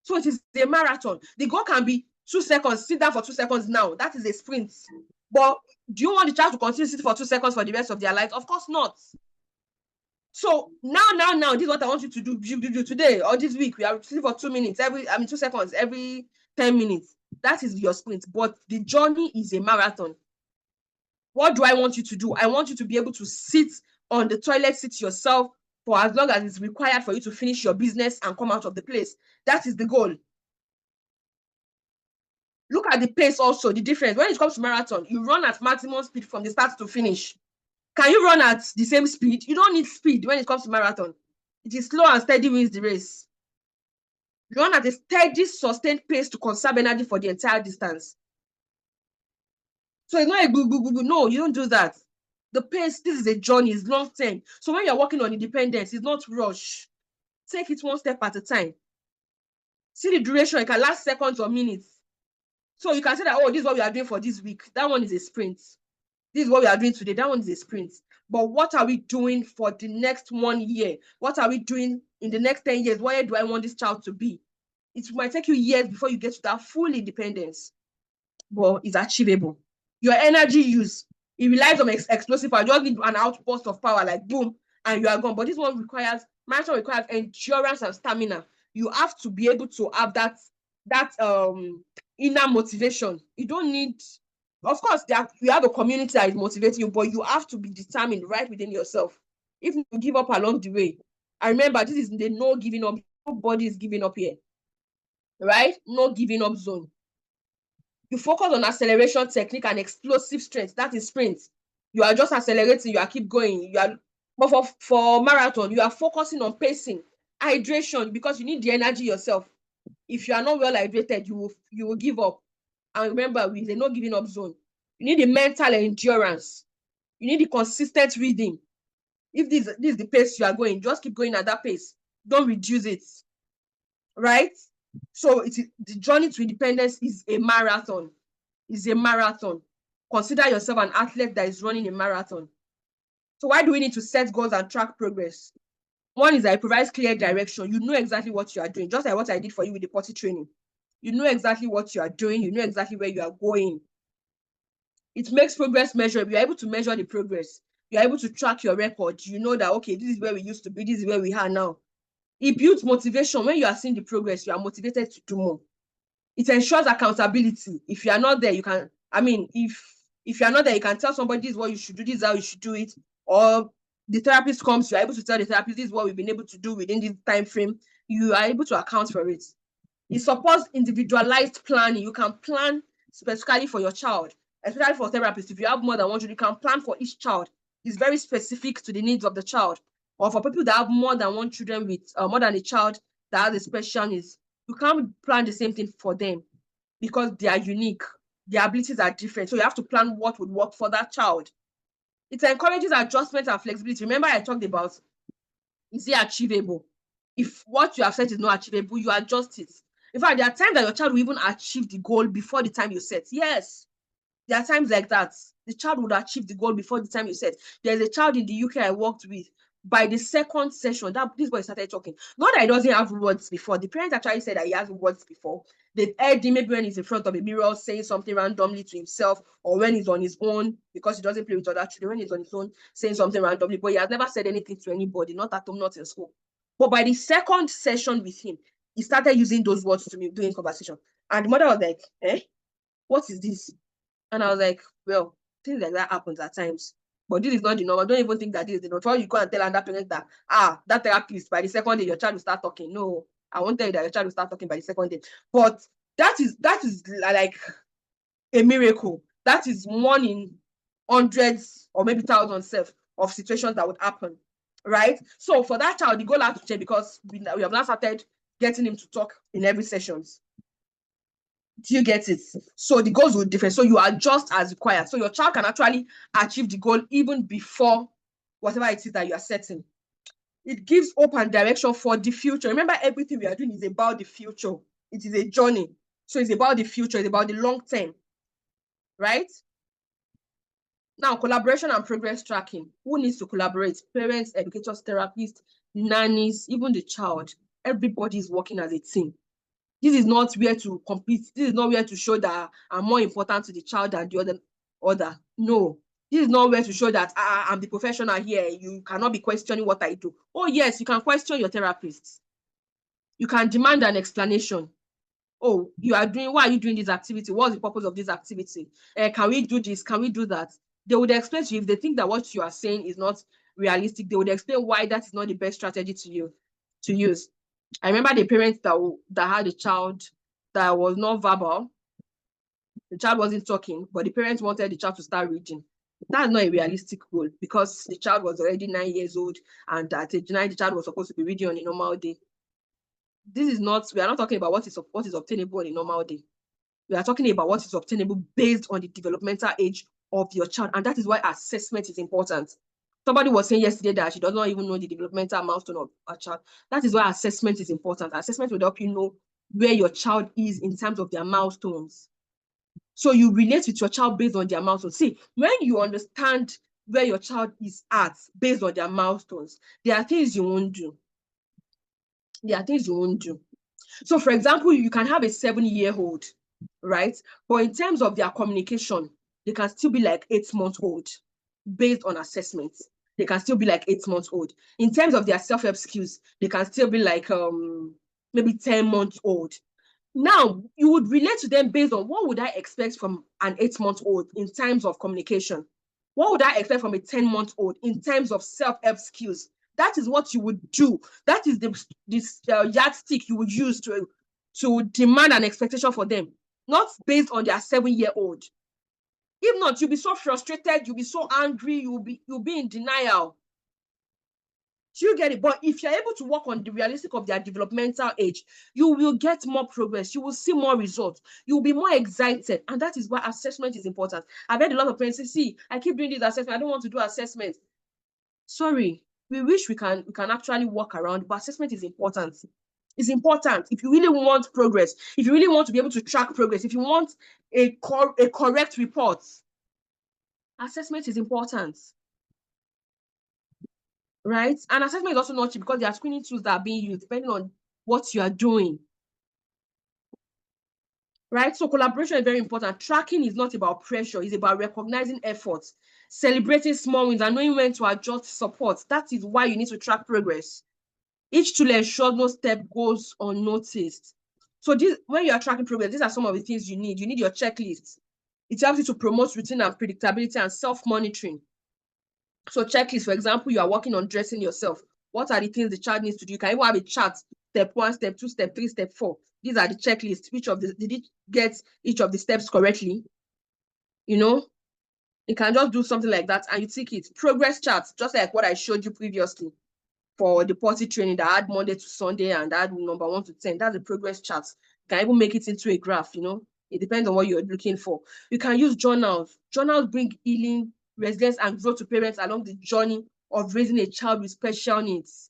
[SPEAKER 1] So it is a marathon. The goal can be 2 seconds. Sit down for 2 seconds now. That is a sprint. But do you want the child to continue sitting for 2 seconds for the rest of their life? Of course not. So now, this is what I want you to do today or this week. We are sitting for 2 minutes 2 seconds every 10 minutes. That is your sprint. But the journey is a marathon. What do I want you to do? I want you to be able to sit on the toilet seat yourself for as long as it's required for you to finish your business and come out of the place. That is the goal. Look at the pace also, the difference. When it comes to marathon, you run at maximum speed from the start to finish. Can you run at the same speed? You don't need speed when it comes to marathon. It is slow and steady wins the race. You run at a steady, sustained pace to conserve energy for the entire distance. So it's not a boo. No, you don't do that. The pace, this is a journey, it's long term. So when you're working on independence, it's not rush. Take it one step at a time. See the duration, it can last seconds or minutes. So you can say that, oh, this is what we are doing for this week. That one is a sprint. This is what we are doing today. That one is a sprint. But what are we doing for the next 1 year? What are we doing in the next 10 years? Where do I want this child to be? It might take you years before you get to that full independence, but it's achievable. Your energy use, it relies on explosive power. You just need an outburst of power, like boom, and you are gone. But this one marathon requires endurance and stamina. You have to be able to have that inner motivation. You don't need, of course, you have a community that is motivating you, but you have to be determined right within yourself. If you give up along the way, I remember this is the no giving up. Nobody is giving up here, right? No giving up zone. You focus on acceleration technique and explosive strength. That is sprint. You are just accelerating. You are keep going. But for marathon, you are focusing on pacing, hydration, because you need the energy yourself. If you are not well hydrated, you will give up. And remember, with a no giving up zone, you need the mental endurance. You need the consistent reading. If this is the pace you are going, just keep going at that pace. Don't reduce it. Right? So the journey to independence is a marathon. Is a marathon. Consider yourself an athlete that is running a marathon. So why do we need to set goals and track progress? One is that it provides clear direction. You know exactly what you are doing, just like what I did for you with the potty training. You know exactly what you are doing. You know exactly where you are going. It makes progress measurable. You're able to measure the progress. You're able to track your record. You know that, okay, this is where we used to be. This is where we are now. It builds motivation. When you are seeing the progress, you are motivated to do more. It ensures accountability. If you are not there, you can, if you are not there, you can tell somebody this is what you should do, this is how you should do it. Or the therapist comes, you are able to tell the therapist this is what we've been able to do within this time frame. You are able to account for it. It supports individualized planning. You can plan specifically for your child, especially for therapists. If you have more than one child, you can plan for each child. It's very specific to the needs of the child. Or for people that have more than one children with more than a child that has a special needs, you can't plan the same thing for them because they are unique. Their abilities are different. So you have to plan what would work for that child. It encourages adjustment and flexibility. Remember, I talked about, is it achievable? If what you have said is not achievable, you adjust it. In fact, there are times that your child will even achieve the goal before the time you set. Yes, there are times like that. The child would achieve the goal before the time you set. There's a child in the UK I worked with. By the second session, this boy started talking. Not that he doesn't have words before. The parents actually said that he has words before. They heard him maybe when he's in front of a mirror saying something randomly to himself, or when he's on his own because he doesn't play with other children. When he's on his own saying something randomly, but he has never said anything to anybody, not at home, not in school. But by the second session with him, he started using those words to me during conversation. And the mother was like, what is this? And I was like, well, things like that happens at times. But this is not the norm. I don't even think that this is the norm. Before you go and tell another parent that, that therapist, by the second day, your child will start talking. No. I won't tell you that your child will start talking by the second day. But that is like a miracle. That is one in hundreds or maybe thousands of situations that would happen, right? So for that child, the goal has to change because we have now started getting him to talk in every sessions. Do you get it? So the goals will differ. So you adjust as required. So your child can actually achieve the goal even before whatever it is that you are setting. It gives hope and direction for the future. Remember, everything we are doing is about the future. It is a journey. So it's about the future. It's about the long term, right? Now, collaboration and progress tracking. Who needs to collaborate? Parents, educators, therapists, nannies, even the child. Everybody is working as a team. This is not where to compete. This is not where to show that I'm more important to the child than the other. No. This is not where to show that I'm the professional here. You cannot be questioning what I do. Oh, yes, you can question your therapist. You can demand an explanation. Oh, why are you doing this activity? What's the purpose of this activity? Can we do this? Can we do that? They would explain to you. If they think that what you are saying is not realistic, they would explain why that is not the best strategy to use. I remember the parents that had a child that was not verbal. The child wasn't talking, but the parents wanted the child to start reading. That's not a realistic goal because the child was already 9 years old, and at age 9, the child was supposed to be reading on a normal day. We are not talking about what is obtainable on a normal day. We are talking about what is obtainable based on the developmental age of your child, and that is why assessment is important. Somebody was saying yesterday that she does not even know the developmental milestone of a child. That is why assessment is important. Assessment will help you know where your child is in terms of their milestones. So you relate with your child based on their milestones. See, when you understand where your child is at based on their milestones, there are things you won't do. So, for example, you can have a 7-year-old, right? But in terms of their communication, they can still be like 8-month-old based on assessment. They can still be like 8-month-old. In terms of their self-help skills, they can still be like maybe 10-month-old. Now, you would relate to them based on what would I expect from an 8-month-old in terms of communication? What would I expect from a 10-month-old in terms of self-help skills? That is what you would do. That is this yardstick you would use to demand an expectation for them, not based on their 7-year-old. If not, you'll be so frustrated, you'll be so angry, you'll be in denial. Do you get it? But if you're able to work on the realistic of their developmental age, you will get more progress. You will see more results. You will be more excited. And that is why assessment is important. I've heard a lot of parents say, see, I keep doing this assessment. I don't want to do assessment. Sorry, we wish we can actually work around, but assessment is important. It's important. If you really want progress, if you really want to be able to track progress, if you want a correct report, assessment is important. Right? And assessment is also not cheap because there are screening tools that are being used depending on what you are doing. Right? So collaboration is very important. Tracking is not about pressure. It's about recognizing efforts, celebrating small wins, and knowing when to adjust support. That is why you need to track progress. Each tool ensures no step goes unnoticed. So when you are tracking progress, these are some of the things you need. You need your checklist. It helps you to promote routine and predictability and self-monitoring. So checklist, for example, you are working on dressing yourself. What are the things the child needs to do? You can even have a chart, step 1, step 2, step 3, step 4. These are the checklists. Did it get each of the steps correctly? You know, you can just do something like that and you tick it. Progress charts, just like what I showed you previously for the potty training that I had Monday to Sunday and I had number 1 to 10. That's the progress charts. You can even make it into a graph, you know. It depends on what you're looking for. You can use journals. Journals bring healing, resilience, and growth to parents along the journey of raising a child with special needs.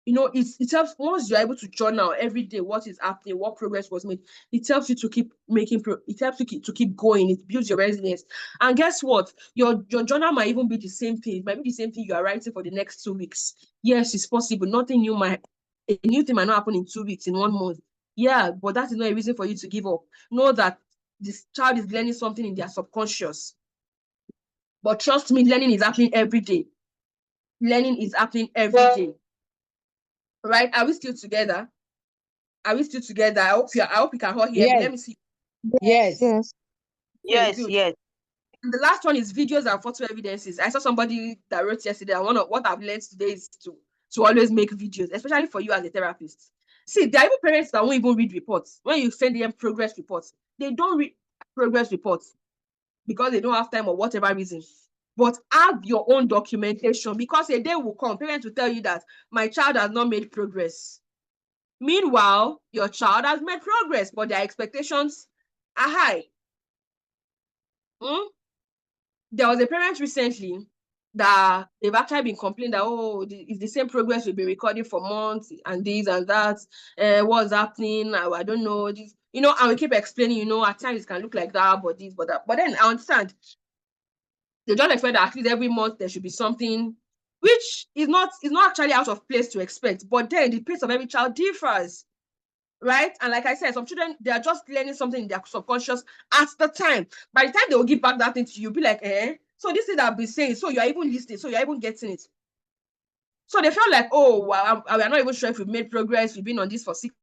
[SPEAKER 1] You know, it helps once you're able to journal every day what is happening, what progress was made. It helps you to keep making it helps you to keep going. It builds your resilience. And guess what? Your journal might even be the same thing. It might be the same thing you are writing for the next 2 weeks. Yes, it's possible. A new thing might not happen in 2 weeks, in 1 month. Yeah, but that is not a reason for you to give up. Know that this child is learning something in their subconscious. But trust me, learning is happening every day. Learning is happening every day. Right? Are we still together? I hope you can all hear me. Let me see.
[SPEAKER 3] Yes.
[SPEAKER 5] Yes,
[SPEAKER 1] Good.
[SPEAKER 5] yes.
[SPEAKER 1] And the last one is videos and photo evidences. I saw somebody that wrote yesterday, and one of what I've learned today is to always make videos, especially for you as a therapist. See, there are even parents that won't even read reports. When you send them progress reports, they don't read progress reports because they don't have time or whatever reason. But have your own documentation, because a day will come, parents will tell you that my child has not made progress. Meanwhile, your child has made progress, but their expectations are high. There was a parent recently that they've actually been complaining that, oh, it's the same progress we've been recording for months and this and that. What's happening? I don't know. This, and we keep explaining, at times it can look like that, but this, but that. But then I understand. They don't expect that at least every month there should be something, which is not actually out of place to expect. But then the pace of every child differs. Right? And like I said, some children, they are just learning something in their subconscious at the time. By the time they will give back that thing to you, you'll be like, so this is that I've been saying, so you're even listening, so you're even getting it. So they felt like, oh, well, we are not even sure if we've made progress. We've been on this for 6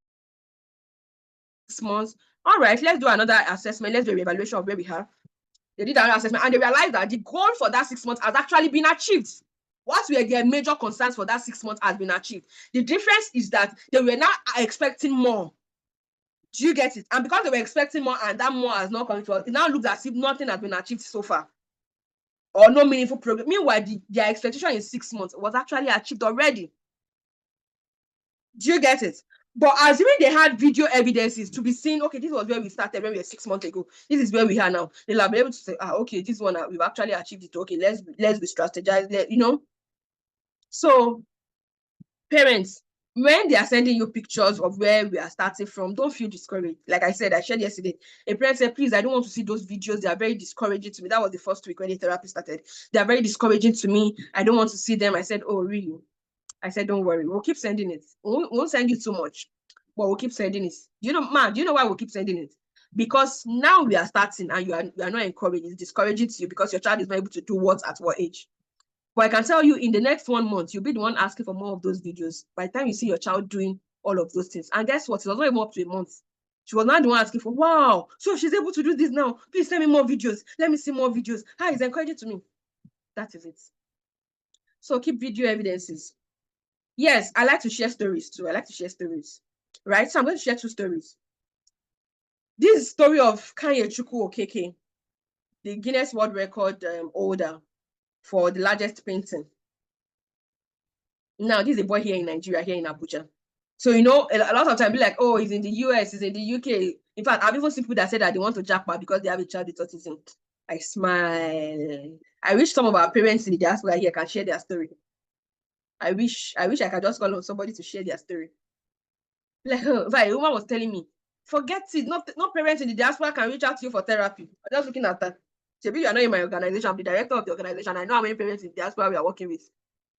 [SPEAKER 1] months. All right, let's do another assessment. Let's do a evaluation of where we are. They did another assessment and they realized that the goal for that 6 months has actually been achieved. What were their major concerns for that 6 months has been achieved. The difference is that they were not expecting more. Do you get it? And because they were expecting more and that more has not come to us, it now looks as if nothing has been achieved so far or no meaningful progress. Meanwhile, their expectation in 6 months was actually achieved already. Do you get it? But assuming they had video evidences to be seen, okay, this was where we started when we were 6 months ago. This is where we are now. They'll have been able to say, okay, this one, we've actually achieved it. Okay, let's be strategized, So, parents, when they are sending you pictures of where we are starting from, don't feel discouraged. Like I said, I shared yesterday, a parent said, please, I don't want to see those videos. They are very discouraging to me. That was the first week when the therapy started. They are very discouraging to me. I don't want to see them. I said, oh, really? I said, don't worry. We'll keep sending it. We won't send you too much, but we'll keep sending it. Do you know why we'll keep sending it? Because now we are starting and you are not encouraged. It's discouraging to you because your child is not able to do what at what age. But I can tell you, in the next 1 month, you'll be the one asking for more of those videos. By the time you see your child doing all of those things. And guess what? It was not even up to a month. She was not the one asking for, wow, so she's able to do this now. Please send me more videos. Let me see more videos. Hi, it's encouraging to me. That is it. So keep video evidences. Yes, I like to share stories too. I like to share stories. Right? So I'm going to share 2 stories. This is story of Kanye Chukwu Okeke, the Guinness World Record holder for the largest painting. Now, this is a boy here in Nigeria, here in Abuja. So, a lot of time be like, oh, he's in the US, he's in the UK. In fact, I've even seen people that say that they want to jackpot because they have a child with autism. I smile. I wish some of our parents in the diaspora here can share their story. I wish I could just call on somebody to share their story. Like, a woman was telling me, forget it. Not parents in the diaspora can reach out to you for therapy. I'm just looking at that. Maybe you are not in my organization. I'm the director of the organization. I know how many parents in the diaspora we are working with.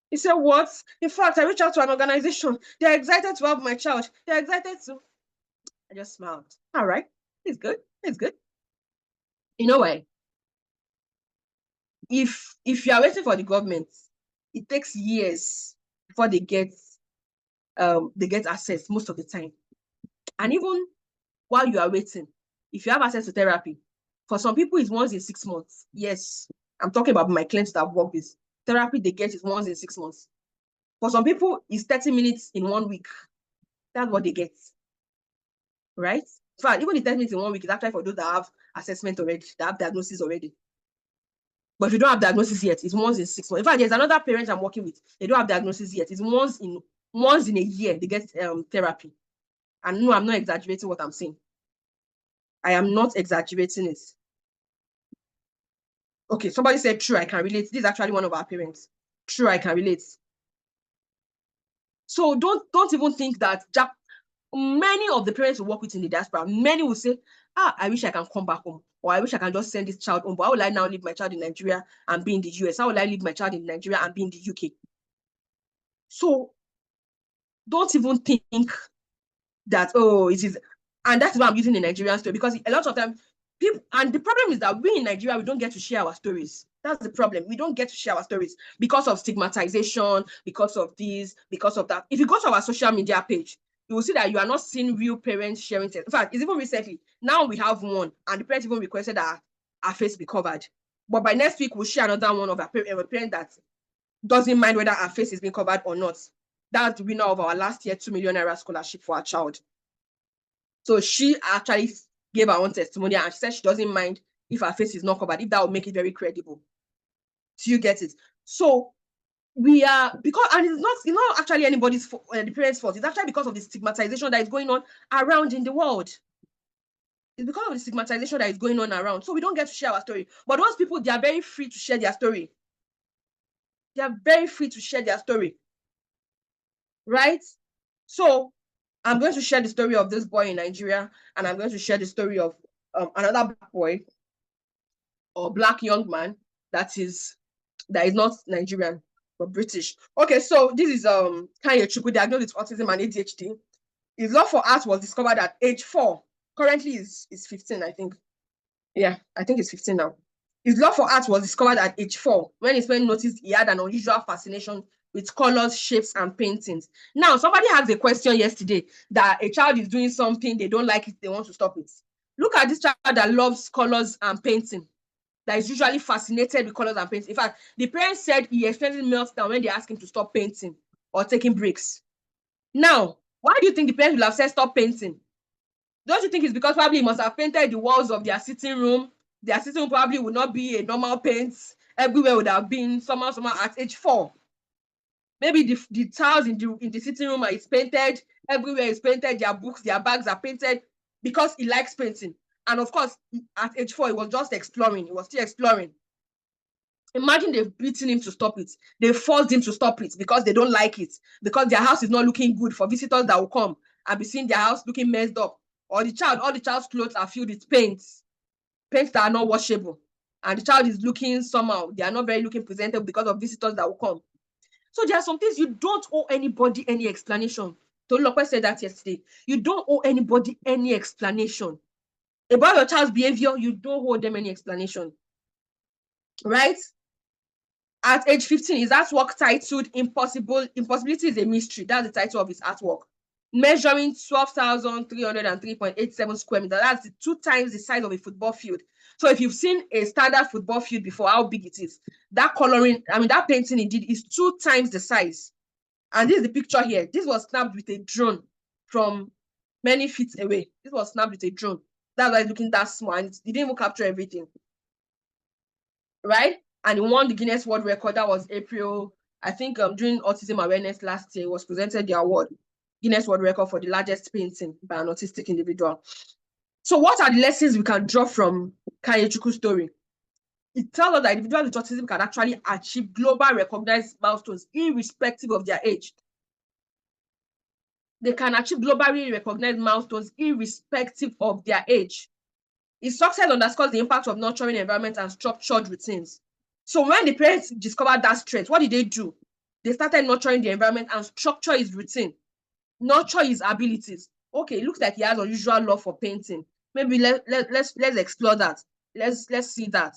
[SPEAKER 1] He said, what? In fact, I reached out to an organization. They're excited to have my child. They're excited to. I just smiled. All right. It's good. It's good. You know why? If you are waiting for the government, it takes years before they get access most of the time. And even while you are waiting, if you have access to therapy, for some people it's once in 6 months. Yes, I'm talking about my clients that I've worked with. Therapy they get is once in 6 months. For some people, it's 30 minutes in 1 week. That's what they get. Right? In fact, even the 30 minutes in 1 week is actually for those that have assessment already, that have diagnosis already. But if you don't have diagnosis yet, it's once in 6 months. In fact, there's another parent I'm working with. They don't have diagnosis yet. It's once in a year they get therapy. And no, I'm not exaggerating what I'm saying. I am not exaggerating it. Okay, somebody said, true, I can relate. This is actually one of our parents. True, I can relate. So don't even think that many of the parents who work with in the diaspora, many will say, I wish I can come back home, or I wish I can just send this child home. But how will I now leave my child in Nigeria and be in the US? How will I leave my child in Nigeria and be in the UK? So don't even think that, oh, it is, and that's why I'm using the Nigerian story, because a lot of times people, and the problem is that we in Nigeria, we don't get to share our stories. That's the problem. We don't get to share our stories because of stigmatization, because of this, because of that. If you go to our social media page, you will see that you are not seeing real parents sharing things. In fact, it's even recently. Now we have one, and the parent even requested that our face be covered. But by next week, we'll share another one of a parent that doesn't mind whether our face is being covered or not. That's the winner of our last year 2 million naira scholarship for our child. So she actually gave her own testimonial, and she said she doesn't mind if her face is not covered, if that would make it very credible. So you get it. So we are, because, and it's not actually anybody's fault, the parents' fault. It's actually because of the stigmatization that is going on around in the world. It's because of the stigmatization that is going on around. So we don't get to share our story. But those people, they are very free to share their story. They are very free to share their story. Right? So I'm going to share the story of this boy in Nigeria, and I'm going to share the story of another black boy or black young man that is not Nigerian but British. Okay, so this is Kanye Chukwu, diagnosed with autism and ADHD. His love for art was discovered at age 4. Currently is 15, I think. Yeah, I think it's 15 now. His love for art was discovered at age 4 when his friend noticed he had an unusual fascination with colors, shapes, and paintings. Now, somebody asked a question yesterday that a child is doing something, they don't like it, they want to stop it. Look at this child that loves colors and painting, that is usually fascinated with colors and painting. In fact, the parents said he experienced meltdown when they asked him to stop painting or taking breaks. Now, why do you think the parents will have said stop painting? Don't you think it's because probably he must have painted the walls of their sitting room? Their sitting room probably would not be a normal paint. Everywhere would have been somehow at age 4. Maybe the tiles in the sitting room is painted. Everywhere is painted. Their books, their bags are painted because he likes painting. And of course, at age 4, he was just exploring. He was still exploring. Imagine they've beaten him to stop it. They forced him to stop it because they don't like it. Because their house is not looking good for visitors that will come and be seeing their house looking messed up. Or all the child's clothes are filled with paints that are not washable. And the child is looking somehow. They are not very looking presentable because of visitors that will come. So there are some things you don't owe anybody any explanation. Tolulope said that yesterday. You don't owe anybody any explanation. About your child's behavior, you don't owe them any explanation. Right? At age 15, his artwork titled Impossibility is a Mystery. That's the title of his artwork. Measuring 12,303.87 square meters. That's 2 times the size of a football field. So if you've seen a standard football field before, how big it is, that painting he did is 2 times the size. And this is the picture here. This was snapped with a drone from many feet away. This was snapped with a drone. That's why it's looking that small. And it didn't even capture everything. Right? And he won the Guinness World Record. That was April, I think, during Autism Awareness last year, was presented the award, Guinness World Record for the largest painting by an autistic individual. So what are the lessons we can draw from Kanye Chukwu's story? It tells us that individuals with autism can actually achieve global recognized milestones irrespective of their age. They can achieve globally recognized milestones irrespective of their age. His success underscores the impact of nurturing environment and structured routines. So when the parents discovered that strength, what did they do? They started nurturing the environment and structure his routine, nurture his abilities. Okay, it looks like he has unusual love for painting. Maybe let's explore that. Let's see that.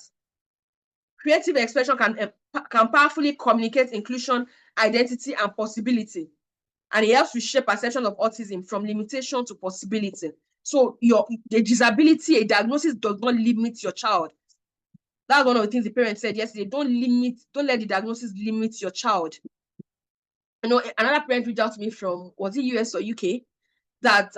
[SPEAKER 1] Creative expression can powerfully communicate inclusion, identity, and possibility. And it helps to shape perception of autism from limitation to possibility. So the disability, a diagnosis does not limit your child. That's one of the things the parents said yesterday. Don't let the diagnosis limit your child. You know, another parent reached out to me from, was it US or UK, that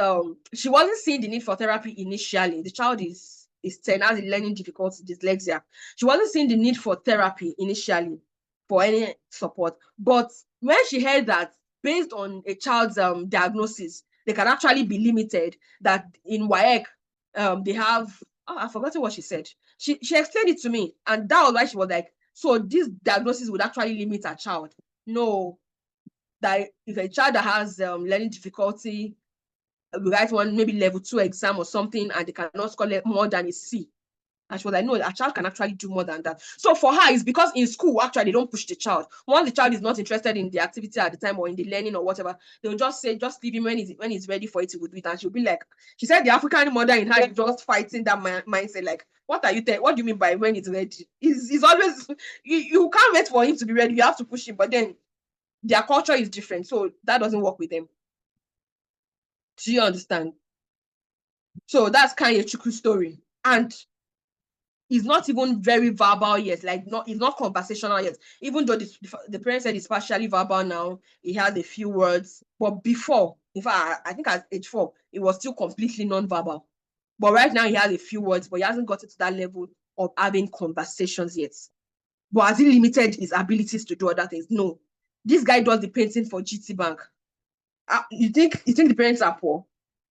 [SPEAKER 1] she wasn't seeing the need for therapy initially. The child is 10, has a learning difficulty, dyslexia. She wasn't seeing the need for therapy initially for any support. But when she heard that based on a child's diagnosis, they can actually be limited, that in WAEC, they have, I've forgotten what she said. She explained it to me, and that was why she was like, so this diagnosis would actually limit a child. No, that if a child that has learning difficulty, we write one maybe level 2 exam or something, and they cannot score more than a C. And she was like, no, a child can actually do more than that. So for her, it's because in school, actually, they don't push the child. Once the child is not interested in the activity at the time or in the learning or whatever, they'll just say, just leave him when he's ready for it, he will do it. And she'll be like, she said the African mother in her is just fighting that mindset. Like, what do you mean by when it's ready? He's always, you can't wait for him to be ready. You have to push him. But then their culture is different. So that doesn't work with them. Do you understand? So that's Kanye Chukwu's story. And He's not even very verbal yet, like he's not conversational yet. Even though the parent said he's partially verbal now, he has a few words. But before, in fact, I think at age 4, it was still completely non-verbal. But right now he has a few words, but he hasn't gotten to that level of having conversations yet. But has he limited his abilities to do other things? No. This guy does the painting for GT Bank. You think the parents are poor?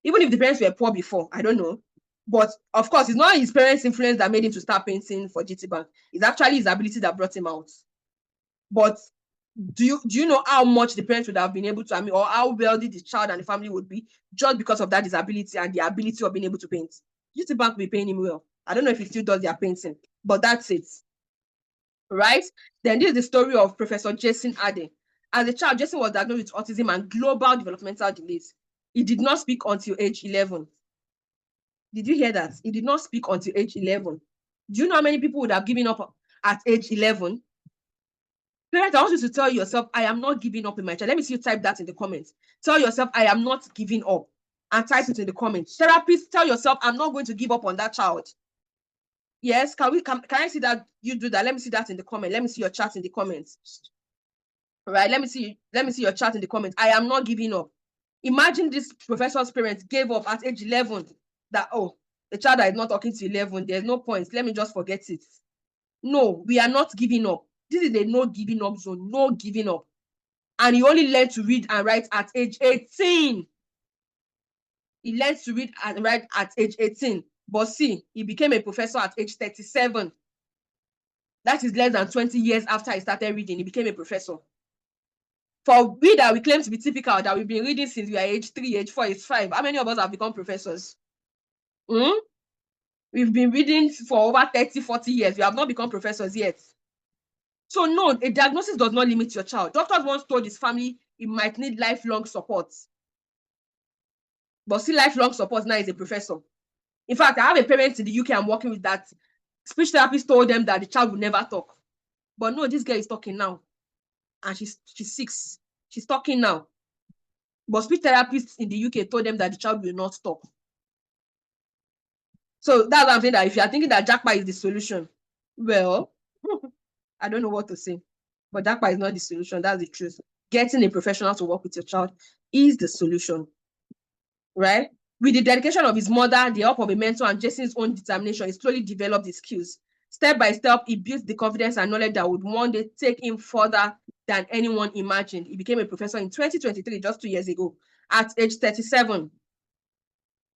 [SPEAKER 1] Even if the parents were poor before, I don't know. But of course, it's not his parents' influence that made him to start painting for GT Bank. It's actually his ability that brought him out. But do you know how much the parents would have been able to, or how wealthy the child and the family would be just because of that disability and the ability of being able to paint? GT Bank will be paying him well. I don't know if he still does their painting, but that's it. Right? Then this is the story of Professor Jason Ade. As a child, Jason was diagnosed with autism and global developmental delays. He did not speak until age 11. Did you hear that? He did not speak until age 11. Do you know how many people would have given up at age 11? Parents, I want you to tell yourself, I am not giving up in my child. Let me see you type that in the comments. Tell yourself, I am not giving up. And type it in the comments. Therapists, tell yourself, I'm not going to give up on that child. Yes, can I see that you do that? Let me see that in the comment. Let me see your chat in the comments. All right, let me see your chat in the comments. I am not giving up. Imagine this professor's parents gave up at age 11 that, oh, the child that is not talking to 11, there's no point. Let me just forget it. No, we are not giving up. This is a no giving up zone, no giving up. And he only learned to read and write at age 18. He learned to read and write at age 18. But see, he became a professor at age 37. That is less than 20 years after he started reading, he became a professor. For we that we claim to be typical, that we've been reading since we are age 3, age 4, age 5, how many of us have become professors? We've been reading for over 30, 40 years. We have not become professors yet. So no, a diagnosis does not limit your child. Doctors once told his family he might need lifelong support. But see, lifelong support now is a professor. In fact, I have a parent in the UK I'm working with that speech therapist told them that the child will never talk. But no, this girl is talking now. And she's 6. She's talking now. But speech therapists in the UK told them that the child will not talk. So that's what I'm saying, that if you are thinking that Jackpot is the solution, well, I don't know what to say. But Jackpot is not the solution. That's the truth. Getting a professional to work with your child is the solution. Right? With the dedication of his mother, the help of a mentor, and Jason's own determination, he slowly developed his skills. Step by step, he built the confidence and knowledge that would one day take him further than anyone imagined. He became a professor in 2023, just 2 years ago, at age 37.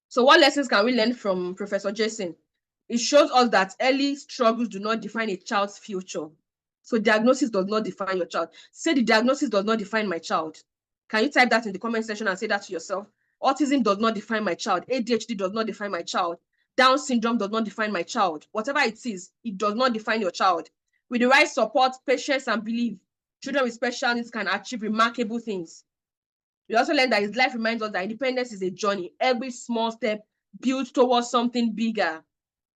[SPEAKER 1] So what lessons can we learn from Professor Jason? It shows us that early struggles do not define a child's future. So diagnosis does not define your child. Say the diagnosis does not define my child. Can you type that in the comment section and say that to yourself? Autism does not define my child. ADHD does not define my child. Down syndrome does not define my child. Whatever it is, it does not define your child. With the right support, patience, and belief, children with special needs can achieve remarkable things. We also learned that his life reminds us that independence is a journey. Every small step builds towards something bigger.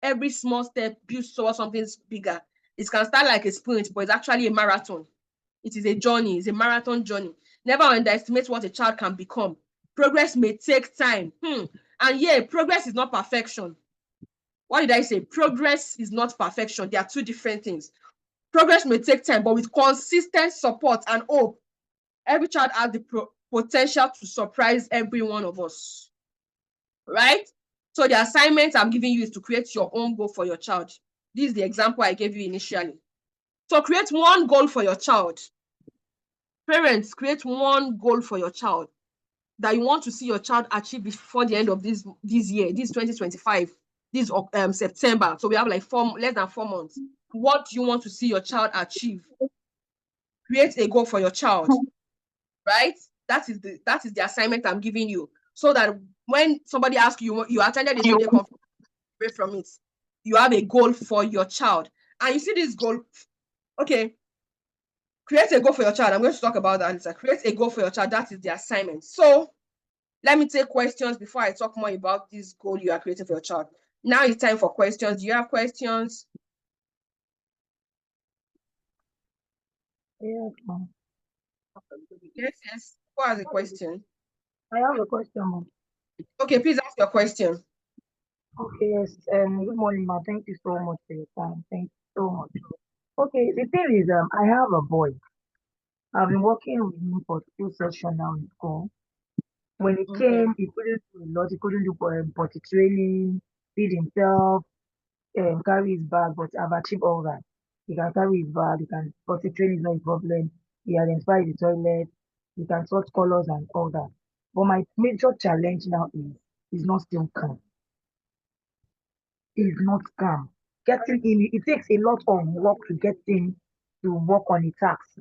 [SPEAKER 1] Every small step builds towards something bigger. It can start like a sprint, but it's actually a marathon. It is a journey. It's a marathon journey. Never underestimate what a child can become. Progress may take time. And yeah, progress is not perfection. What did I say? Progress is not perfection. They are two different things. Progress may take time, but with consistent support and hope, every child has the potential to surprise every one of us. Right? So the assignment I'm giving you is to create your own goal for your child. This is the example I gave you initially. So create one goal for your child. Parents, create one goal for your child that you want to see your child achieve before the end of this year, this 2025, this September. So we have like less than 4 months. What do you want to see your child achieve? Create a goal for your child, right? That is the assignment I'm giving you, so that when somebody asks you attended a two-day conference, away from it, you have a goal for your child, and you see this goal. Okay, create a goal for your child. I'm going to talk about that later. Create a goal for your child. That is the assignment. So let me take questions before I talk more about this goal you are creating for your child. Now it's time for questions. Do you have questions?
[SPEAKER 2] Yes, ma'am.
[SPEAKER 1] Yes. Who has a question?
[SPEAKER 2] I have a question, ma'am.
[SPEAKER 1] Okay, please ask your question.
[SPEAKER 5] Okay, yes. Good morning, ma. Thank you so much for your time. Thank you so much. Okay, the thing is, I have a boy. I've been working with him for 2 sessions now in school. When he
[SPEAKER 1] Okay.
[SPEAKER 5] came, he couldn't do a lot. He couldn't do potty training, feed himself, carry his bag. But I've achieved all that. He can carry his bag. He can potty train is not a problem. He identifies the toilet. He can sort colors and all that. But my major challenge now is he's not still calm. Is not calm. Getting in, it takes a lot of work to get him to work on the task,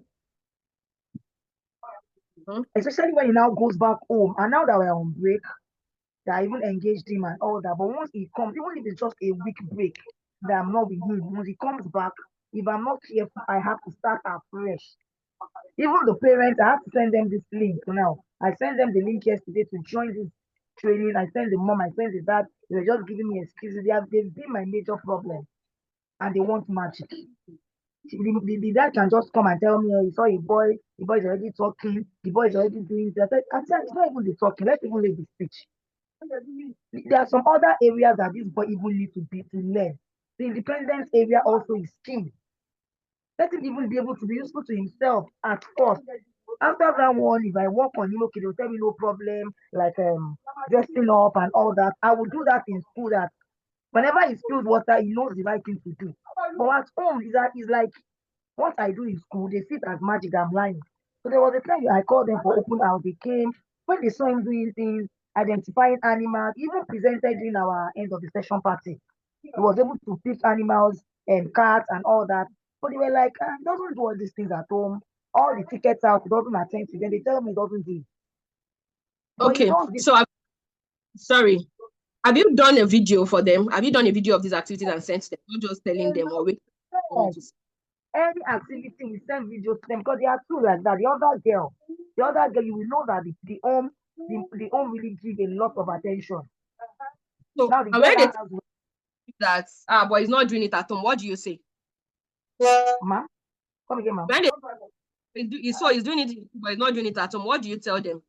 [SPEAKER 1] Mhm.
[SPEAKER 5] especially when he now goes back home. And now that we're on break, that I even engaged him and all that. But once he comes, even if it's just a week break that I'm not with him, once he comes back, if I'm not careful, I have to start afresh. Even the parents, I have to send them this link now. I sent them the link yesterday to join this training. I sent the mom, I sent the dad. They're just giving me excuses. They've been my major problem and they want magic. The dad can just come and tell me, he saw a boy, the boy is already talking, the boy is already doing this. I said, it's not even the talking, let's even leave the speech. There are some other areas that this boy even need to be to learn. The independence area also is key. Let him even be able to be useful to himself at first. After that one, if I work on him, okay, they'll tell me no problem, like dressing up and all that. I will do that in school that whenever he spills water, he knows the right thing to do. But at home, is like what I do in school, they see it as magic. I'm lying. So there was a time I called them for open house. They came when they saw him doing things, identifying animals, even presented during our end of the session party. He was able to pick animals and cats and all that. But they were like, he doesn't do all these things at home. All the tickets out, he doesn't attend to them. They tell me he doesn't do it. But he
[SPEAKER 1] Okay.
[SPEAKER 5] does this.
[SPEAKER 1] So sorry. Have you done a video for them? Have you done a video of these activities and sent them? Not just telling them or waiting for them to see.
[SPEAKER 5] Any activity, we send videos to them because they are two like that. The other girl, you will know that the home really give a lot of attention.
[SPEAKER 1] So
[SPEAKER 5] Now the
[SPEAKER 1] and
[SPEAKER 5] girl
[SPEAKER 1] when they
[SPEAKER 5] that
[SPEAKER 1] tell
[SPEAKER 5] has
[SPEAKER 1] you that but he's not doing it at home, what do you say?
[SPEAKER 5] ma, come again, ma.
[SPEAKER 1] When so he's doing it, but he's not doing it at home, what do you tell them?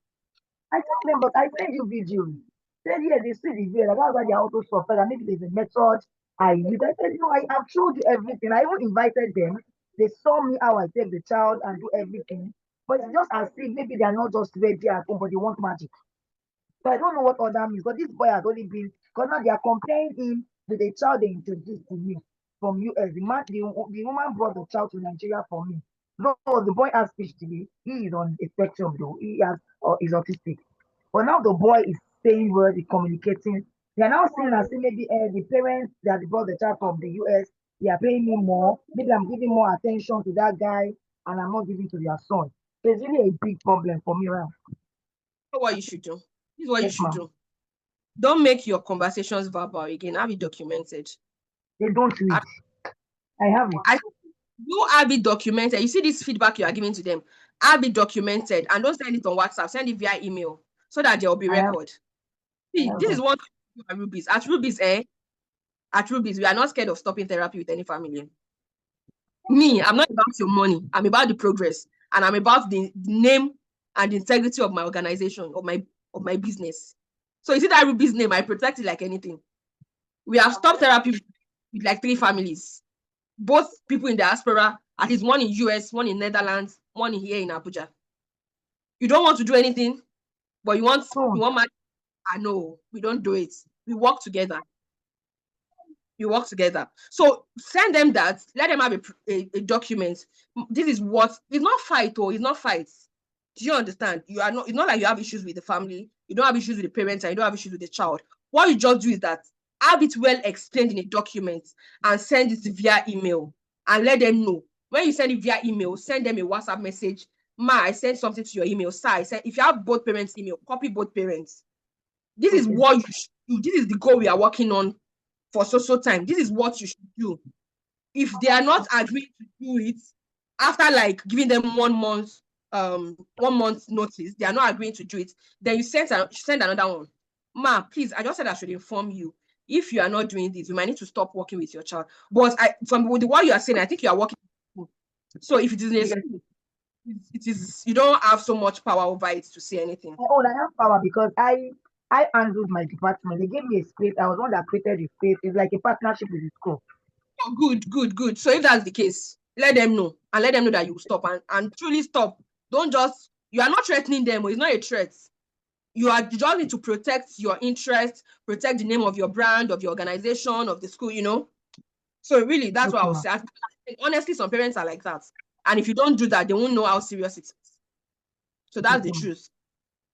[SPEAKER 5] I tell them, but I send you videos. Then yeah, they see the video. That's why they are also surprised. And maybe there's a method I use. I said, I've showed you everything. I even invited them. They saw me how I take the child and do everything. But it's just as if maybe they are not just ready at home, but they want magic. So I don't know what other means, but this boy has only been because now they are comparing him with a child they introduced to me from US. The woman brought the child to Nigeria for me. No, the boy has speech delay. He is on a spectrum though. He has or is autistic. But now the boy is saying words, he's communicating. They are now seeing as if maybe the parents that brought the child from the US, they are paying me more. Maybe I'm giving more attention to that guy and I'm not giving to their son. So it's really a big problem for me right?
[SPEAKER 1] So what you should do. This is what you
[SPEAKER 5] Yes,
[SPEAKER 1] should
[SPEAKER 5] ma'am.
[SPEAKER 1] do. Don't make your conversations verbal again. Have it documented.
[SPEAKER 5] They don't read.
[SPEAKER 1] I,
[SPEAKER 5] I have it.
[SPEAKER 1] I you have it documented. You see this feedback you are giving to them. Have it documented and don't send it on WhatsApp. Send it via email so that there will be
[SPEAKER 5] I have.
[SPEAKER 1] record. See,
[SPEAKER 5] I have
[SPEAKER 1] this is
[SPEAKER 5] it.
[SPEAKER 1] what we do at Rubies. At Rubies, we are not scared of stopping therapy with any family. Me, I'm not about your money. I'm about the progress, and I'm about the name and the integrity of my organization, of my business. So you see that Ruby's name, I protect it like anything. We have stopped therapy with like 3 families, both people in diaspora, at least one in US, one in Netherlands, one here in Abuja. You don't want to do anything, but you want
[SPEAKER 5] So,
[SPEAKER 1] my. I know we don't do it. We work together. You work together. So send them that. Let them have a document. This is what it's not fight or it's not fights. Do you understand? You are not. It's not like you have issues with the family. You don't have issues with the parents, and you don't have issues with the child. What you just do is that have it well explained in a document and send it via email and let them know. When you send it via email, send them a WhatsApp message. Ma, I sent something to your email. Sir, I sent. If you have both parents' email, copy both parents. This is
[SPEAKER 5] okay.
[SPEAKER 1] what you should do. This is the goal we are working on for so time. This is what you should do. If they are not agreeing to do it after like giving them 1 month notice, they are not agreeing to do it, then you send another one. Ma, please, I just said I should inform you. If you are not doing this, you might need to stop working with your child. But from what you are saying, I think you are working. So if it is in a
[SPEAKER 5] Yes.
[SPEAKER 1] school, it is you don't have so much power over it to say anything.
[SPEAKER 5] I have power because I handled my department. They gave me a space. I was one that created the space. It's like a partnership with the school.
[SPEAKER 1] Oh, good. So if that's the case, let them know and let them know that you stop and truly stop. Don't just, you are not threatening them. It's not a threat. You just need to protect your interest, protect the name of your brand, of your organization, of the school, you know. So really, that's what I
[SPEAKER 5] Okay,
[SPEAKER 1] would say. Honestly, some parents are like that. And if you don't do that, they won't know how serious it is. So that's the
[SPEAKER 5] okay,
[SPEAKER 1] truth.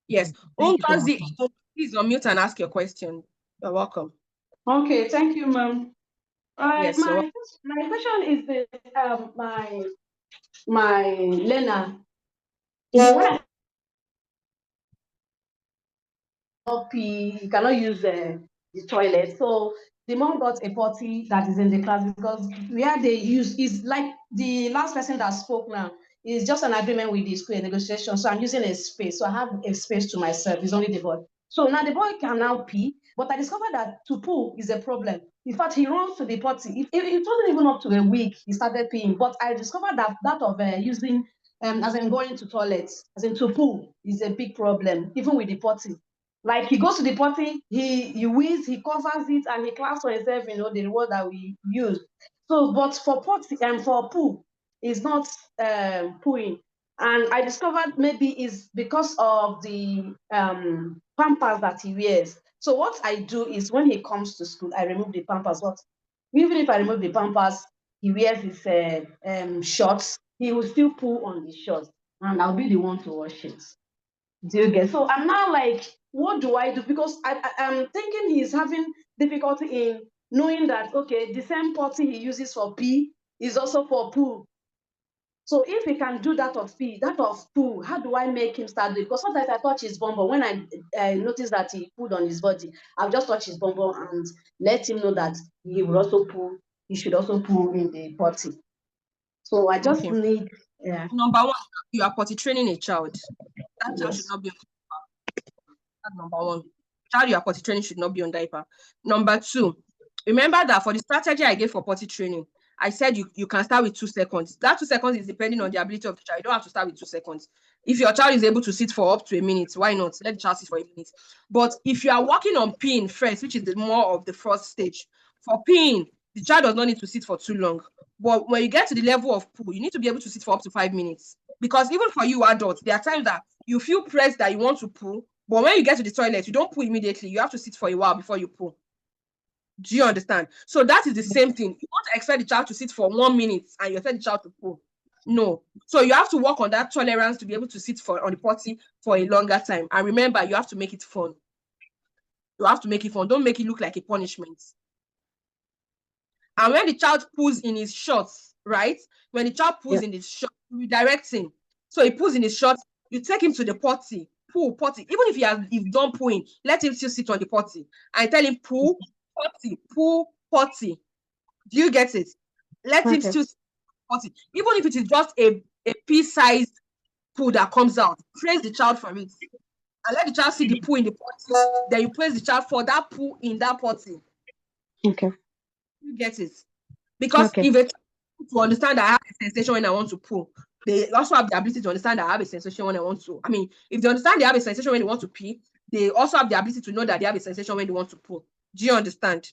[SPEAKER 1] Yes.
[SPEAKER 5] thank you so much,
[SPEAKER 1] Unkazi, please unmute and ask your question. You're welcome.
[SPEAKER 6] Okay, thank you, ma'am.
[SPEAKER 1] Yes,
[SPEAKER 6] My question is the my learner. When he cannot use the toilet, so the mom got a potty that is in the class because where they use is like the last person that spoke now is just an agreement with the school, a negotiation. So I'm using a space, so I have a space to myself. It's only the boy. So now the boy can now pee, but I discovered that to poo is a problem. In fact, he runs to the potty. It wasn't even up to a week he started peeing, but I discovered that of using as in going to toilets, as in to poo is a big problem, even with the potty. Like he goes to the potty, he wheezes, he covers it, and he claps for himself, you know, the word that we use. So, but for potty and for poo, is not pooing. And I discovered maybe it's because of the pampers that he wears. So what I do is when he comes to school, I remove the pampers. But even if I remove the pampers, he wears his shorts, he will still poo on the shorts, and I'll be the one to wash it. Do you get? So I'm now like, what do I do? Because I'm thinking he's having difficulty in knowing that, okay, the same potty he uses for pee is also for poo. So if he can do that of pee, that of poo, how do I make him start doing? Because sometimes I touch his bum, but when I notice that he pooed on his body, I'll just touch his bum and let him know that he will also poo. He should also poo in the potty. So I just need, yeah.
[SPEAKER 1] Number one, you are potty training a child. That child should
[SPEAKER 6] Yes.
[SPEAKER 1] not be on diaper. That's number one. Child you are potty training should not be on diaper. Number two, remember that for the strategy I gave for potty training, I said you can start with 2 seconds. That 2 seconds is depending on the ability of the child. You don't have to start with 2 seconds. If your child is able to sit for up to a minute, why not? Let the child sit for a minute. But if you are working on peeing first, which is the more of the first stage, for peeing, the child does not need to sit for too long. But when you get to the level of poo, you need to be able to sit for up to 5 minutes. Because even for you adults, there are times that you feel pressed that you want to poo, but when you get to the toilet, you don't poo immediately. You have to sit for a while before you poo. Do you understand? So that is the same thing. You don't expect the child to sit for 1 minute and you expect the child to poo. No. So you have to work on that tolerance to be able to sit on the potty for a longer time. And remember, you have to make it fun. You have to make it fun. Don't make it look like a punishment. And when the child poos in his shorts, right? When the child poos in his shorts, you redirect him. So he poos in his shorts, you take him to the potty, poo, potty. Even if he's done pooing, let him still sit on the potty and tell him poo, potty, poo, potty. Do you get it? Let him still sit on the potty. Even if it is just a pea-sized poo that comes out, praise the child for it. And let the child see the poo in the potty. Then you praise the child for that poo in that potty.
[SPEAKER 6] Okay.
[SPEAKER 1] You get it? Because if a child to understand that I have a sensation when I want to poo, they also have the ability to understand that I have a sensation when I want to. I mean, if they understand they have a sensation when they want to pee, they also have the ability to know that they have a sensation when they want to poo. Do you understand?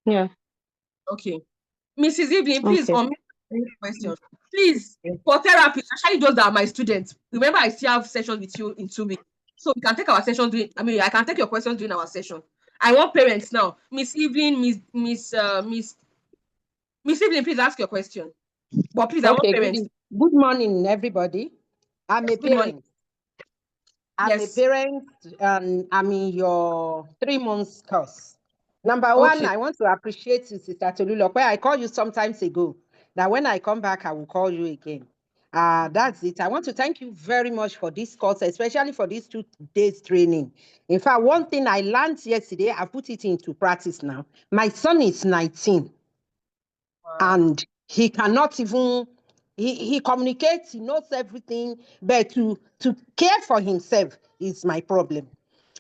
[SPEAKER 6] Yeah.
[SPEAKER 1] Okay. Mrs. Evelyn, please
[SPEAKER 6] Okay.
[SPEAKER 1] unmute the question. Please, for therapy, especially those that are my students, remember I still have sessions with you in 2 weeks. So we can take our session I can take your questions during our session. I want parents now. Miss Evelyn, Miss Evelyn, please ask your question. But please, I want parents.
[SPEAKER 3] Good morning, everybody. I'm a
[SPEAKER 1] Good morning.
[SPEAKER 3] parent. I'm a parent, and I'm in your 3 months course. Number one, I want to appreciate you, Sister Tolulope. I called you sometimes ago. That when I come back, I will call you again. That's it. I want to thank you very much for this course, especially for these 2 days training. In fact, one thing I learned yesterday, I put it into practice now. My son is 19. Wow. And he cannot even, he communicates, he knows everything, but to care for himself is my problem.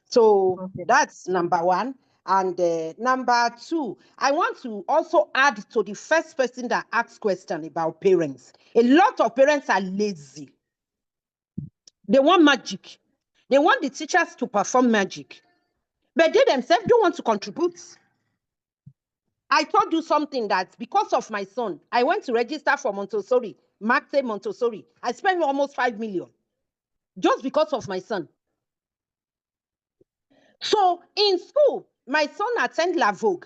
[SPEAKER 3] So that's number one. And number two, I want to also add to the first person that asked question about parents. A lot of parents are lazy. They want magic. They want the teachers to perform magic, but they themselves don't want to contribute. I told you something that because of my son, I went to register for Montessori, Marte Montessori. I spent almost 5 million just because of my son. So in school, my son attend La Vogue.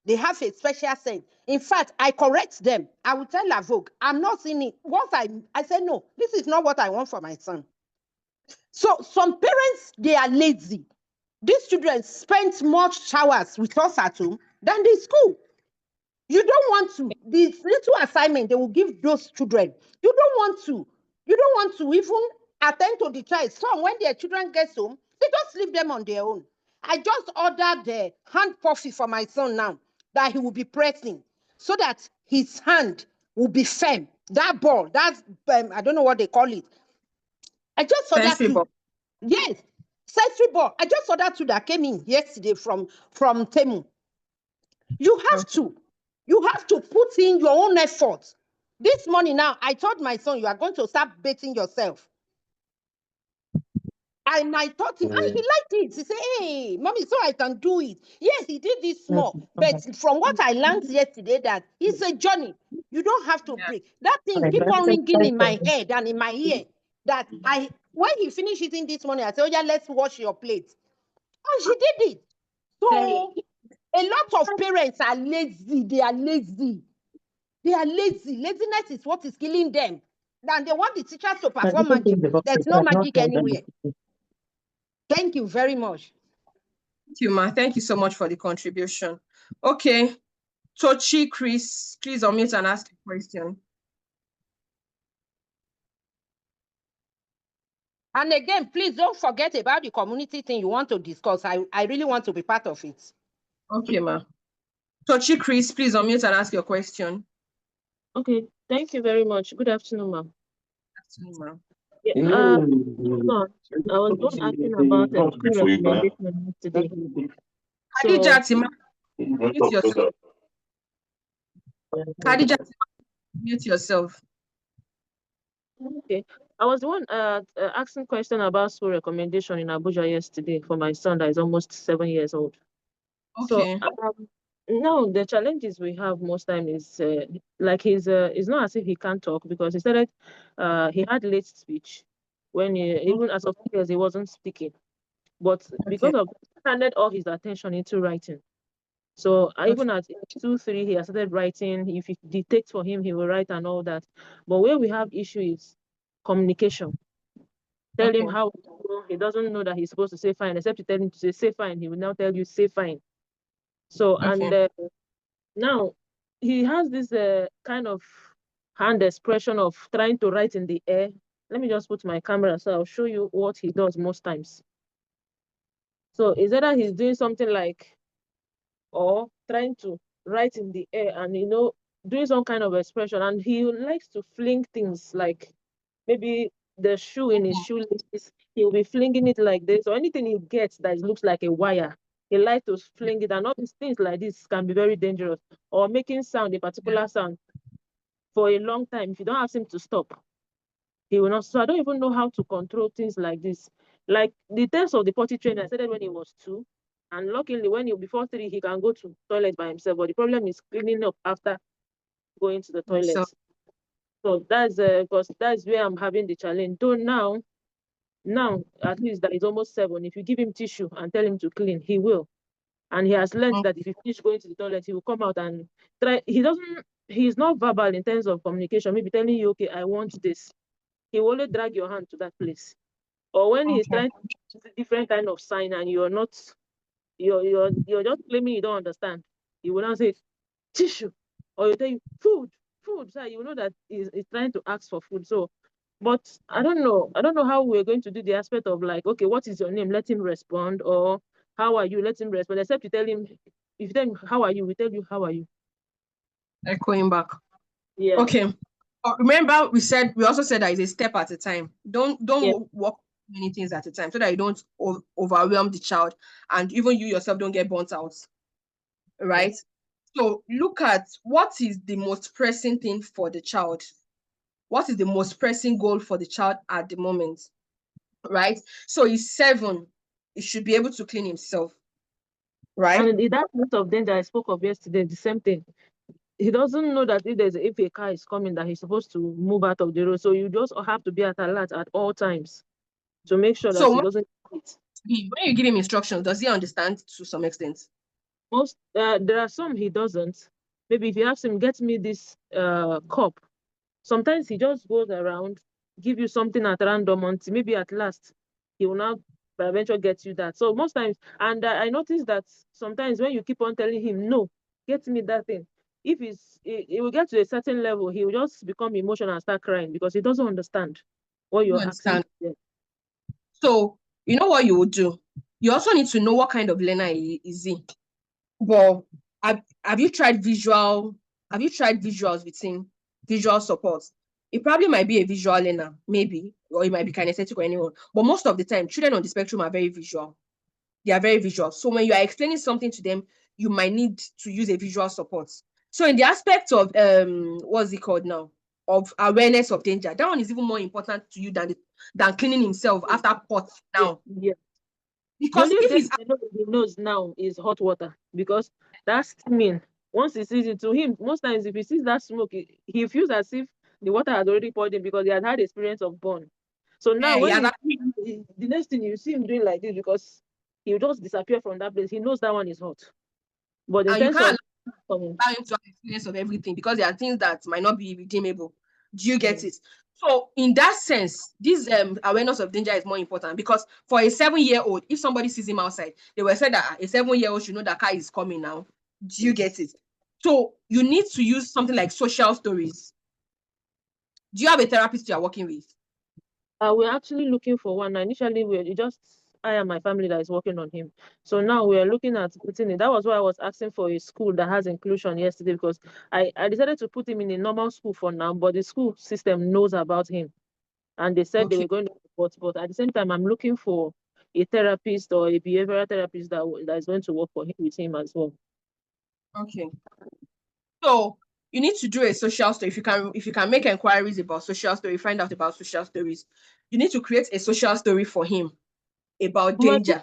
[SPEAKER 3] They have a special sense. In fact, I correct them. I will tell La Vogue, I'm not seeing it. Once I said, no, this is not what I want for my son. So some parents, they are lazy. These children spend more hours with us at home than the school. You don't want to. This little assignment they will give those children. You don't want to. You don't want to even attend to the child. Some, when their children get home, they just leave them on their own. I just ordered the hand puffy for my son now that he will be pressing so that his hand will be firm. That ball, that's I don't know what they call it. I just saw that too. Yes, sensory ball. I just saw that too that came in yesterday from Temu. You have to. You have to put in your own effort. This morning now, I told my son, you are going to start beating yourself. And I taught him, and he liked it. He said, hey, mommy, so I can do it. Yes, he did this small. But from what I learned yesterday, that it's a journey. You don't have to break. That thing keep on ringing in my head and in my ear. That when he finished eating this morning, I said, oh yeah, let's wash your plate. And she did it. So a lot of parents are lazy. They are lazy. They are lazy. Laziness is what is killing them. And they want the teachers to perform magic. There's no magic anywhere. Thank you very much.
[SPEAKER 1] Thank you, Ma. Thank you so much for the contribution. Okay. Tochi, Chris, please unmute and ask a question.
[SPEAKER 3] And again, please don't forget about the community thing you want to discuss. I really want to be part of it.
[SPEAKER 1] Okay, Ma. Tochi, Chris, please unmute and ask your question.
[SPEAKER 7] Okay, thank you very much. Good afternoon, ma'am.
[SPEAKER 1] Good afternoon, ma'am.
[SPEAKER 7] Yeah, I was going asking about the school recommendation today.
[SPEAKER 1] Khadija, mute yourself. Khadija, mute yourself.
[SPEAKER 7] Okay, I was the one asking question about school recommendation in Abuja yesterday for my son that is almost 7 years old.
[SPEAKER 1] Okay.
[SPEAKER 7] So now the challenges we have most time is like it's not as if he can't talk, because he started he had late speech when even as of years he wasn't speaking, but because of turned all his attention into writing. So even at 2, 3, he has started writing. If it dictates for him, he will write and all that. But where we have issue is communication. Tell him how to go. He doesn't know that he's supposed to say fine, except you tell him to say fine. He will now tell you say fine. So and now he has this kind of hand expression of trying to write in the air. Let me just put my camera so I'll show you what he does most times. So is either he's doing something like, or trying to write in the air and, doing some kind of expression. And he likes to fling things, like maybe the shoe in his shoelaces, he'll be flinging it like this, or anything he gets that looks like a wire. He likes to fling it, and all these things like this can be very dangerous. Or making a particular sound for a long time. If you don't ask him to stop, he will not. So I don't even know how to control things like this. Like the test of the potty training, I started when he was 2. And luckily, before 3, he can go to toilet by himself. But the problem is cleaning up after going to the toilet. So that's because that's where I'm having the challenge. Though now at least that is almost 7. If you give him tissue and tell him to clean, he will. And he has learned that if he finish going to the toilet, he will come out and try. He's not verbal in terms of communication. Maybe telling you, okay, I want this. He will only drag your hand to that place. Or when he's trying to use a different kind of sign and you're just claiming you don't understand, he will not say tissue, or you tell you food. So you know that he's trying to ask for food. So, but I don't know how we're going to do the aspect of like, okay, what is your name? Let him respond. Or how are you? Let him respond. Except you tell him, if you tell him how are you, we tell you how are you.
[SPEAKER 1] Echoing back.
[SPEAKER 7] Yeah.
[SPEAKER 1] Okay. Remember, we also said that it's a step at a time. Don't work many things at a time, so that you don't overwhelm the child, and even you yourself don't get burnt out. Right? Yeah. So look at what is the most pressing thing for the child. What is the most pressing goal for the child at the moment? right? So he's 7. He should be able to clean himself, right?
[SPEAKER 7] And in that sense of danger I spoke of yesterday, the same thing. He doesn't know that if a car is coming, that he's supposed to move out of the road. So you just have to be at alert at all times to make sure that
[SPEAKER 1] So
[SPEAKER 7] he doesn't hit.
[SPEAKER 1] when you give him instructions, does he understand to some extent?
[SPEAKER 7] There are some he doesn't. Maybe if you ask him, get me this cup, sometimes he just goes around, give you something at random until maybe at last he will now by eventually get you that. So most times, and I noticed that sometimes when you keep on telling him, no, get me that thing, if it will get to a certain level, he will just become emotional and start crying because he doesn't understand what
[SPEAKER 1] You
[SPEAKER 7] you're asking
[SPEAKER 1] understand?
[SPEAKER 7] him.
[SPEAKER 1] So you know what you would do? You also need to know what kind of learner is he. But have you tried visuals with him? Visual support. It probably might be a visual learner, maybe, or it might be kinesthetic or anyone. But most of the time, children on the spectrum are very visual. They are very visual. So when you are explaining something to them, you might need to use a visual support. So in the aspect of what's it called now? Of awareness of danger, that one is even more important to you than cleaning himself after pot now.
[SPEAKER 7] Yeah. The
[SPEAKER 1] Because
[SPEAKER 7] only
[SPEAKER 1] if
[SPEAKER 7] thing
[SPEAKER 1] he's
[SPEAKER 7] he knows now is hot water because that's steaming. Once he sees it, to him, most times if he sees that smoke, he feels as if the water has already poured in because he has had experience of burn. So now
[SPEAKER 1] he
[SPEAKER 7] when
[SPEAKER 1] has
[SPEAKER 7] the next thing you see him doing like this because he'll just disappear from that place. He knows that one is hot. But in
[SPEAKER 1] and you
[SPEAKER 7] terms
[SPEAKER 1] can't
[SPEAKER 7] of um,
[SPEAKER 1] allow him to have experience of everything because there are things that might not be redeemable. Do you get
[SPEAKER 7] mm,
[SPEAKER 1] it? So in that sense, this awareness of danger is more important because for a 7-year-old, if somebody sees him outside, they will say that a 7-year-old should know that car is coming now. Do you get it? So you need to use something like social stories. Do you have a therapist you are working with?
[SPEAKER 7] we're actually looking for one. Initially, we just I and my family that is working on him. So now we are looking at putting it. That was why I was asking for a school that has inclusion yesterday because I decided to put him in a normal school for now, but the school system knows about him and they said they
[SPEAKER 1] Okay.
[SPEAKER 7] were going to support. But at the same time, I'm looking for a therapist or a behavioral therapist that is going to work for him with him as well.
[SPEAKER 1] Okay. So you need to do a social story. If you can make inquiries about social story, find out about social stories. You need to create a social story for him about danger.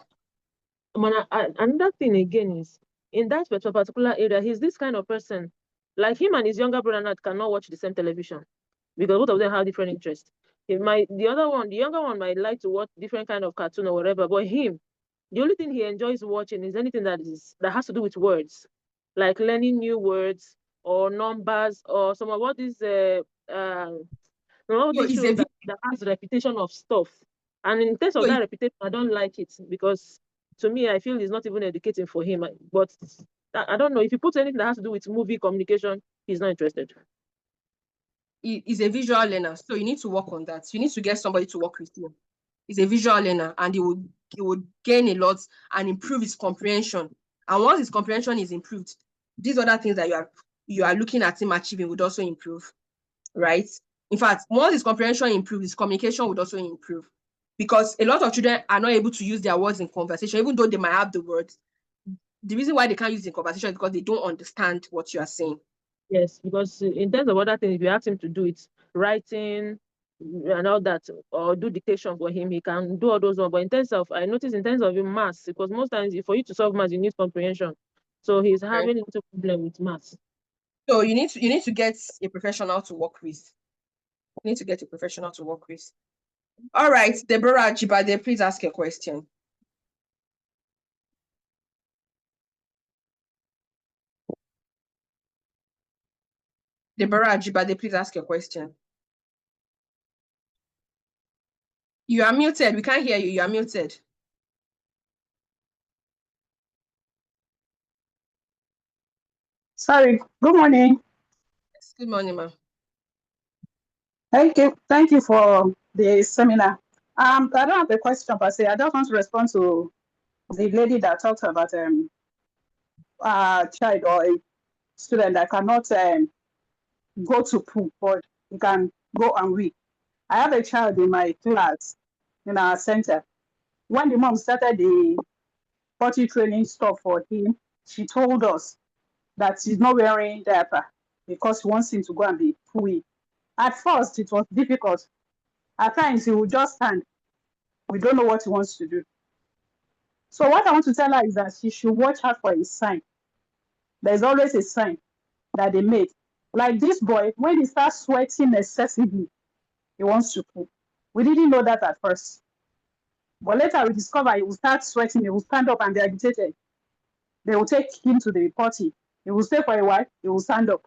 [SPEAKER 7] Another thing again is in that particular area, he's this kind of person. Like him and his younger brother Nat cannot watch the same television because both of them have different interests. The younger one might like to watch different kind of cartoon or whatever, but him, the only thing he enjoys watching is anything that has to do with words, like learning new words or numbers or some of what is all
[SPEAKER 1] So
[SPEAKER 7] these shows that has reputation of stuff. And in terms of that reputation, I don't like it because to me, I feel it's not even educating for him. But I don't know. If you put anything that has to do with movie communication, he's not interested.
[SPEAKER 1] He's a visual learner, so you need to work on that. You need to get somebody to work with you. He's a visual learner, and he would gain a lot and improve his comprehension. And once his comprehension is improved, these other things that you are looking at him achieving would also improve, right? In fact, once his comprehension improves, his communication would also improve. Because a lot of children are not able to use their words in conversation, even though they might have the words. The reason why they can't use it in conversation is because they don't understand what you are saying.
[SPEAKER 7] Yes, because in terms of other things, if you ask him to do it, writing and all that, or do dictation for him, he can do all those ones. But I notice in terms of maths, because most times for you to solve maths, you need comprehension. So he's having a little problem with maths.
[SPEAKER 1] So you need to get a professional to work with. You need to get a professional to work with. All right, Deborah Jibade, please ask a question. Deborah Jibade, please ask your question. You are muted. We can't hear you. You are muted.
[SPEAKER 8] Sorry. Good morning.
[SPEAKER 1] Yes, good morning, ma'am.
[SPEAKER 8] Thank you for the seminar. I don't have a question per se. I just want to respond to the lady that talked about a child or a student that cannot go to pool, but he can go and read. I have a child in my class in our center. When the mom started the potty training stuff for him, she told us that she's not wearing diaper because she wants him to go and be pooey. At first, it was difficult. At times, he would just stand We don't know what he wants to do. So what I want to tell her is that she should watch out for a sign. There's always a sign that they made. Like this boy, when he starts sweating excessively, he wants to poo. We didn't know that at first. But later we discover he will start sweating, he will stand up and be agitated. They will take him to the potty. He will stay for a while, he will stand up.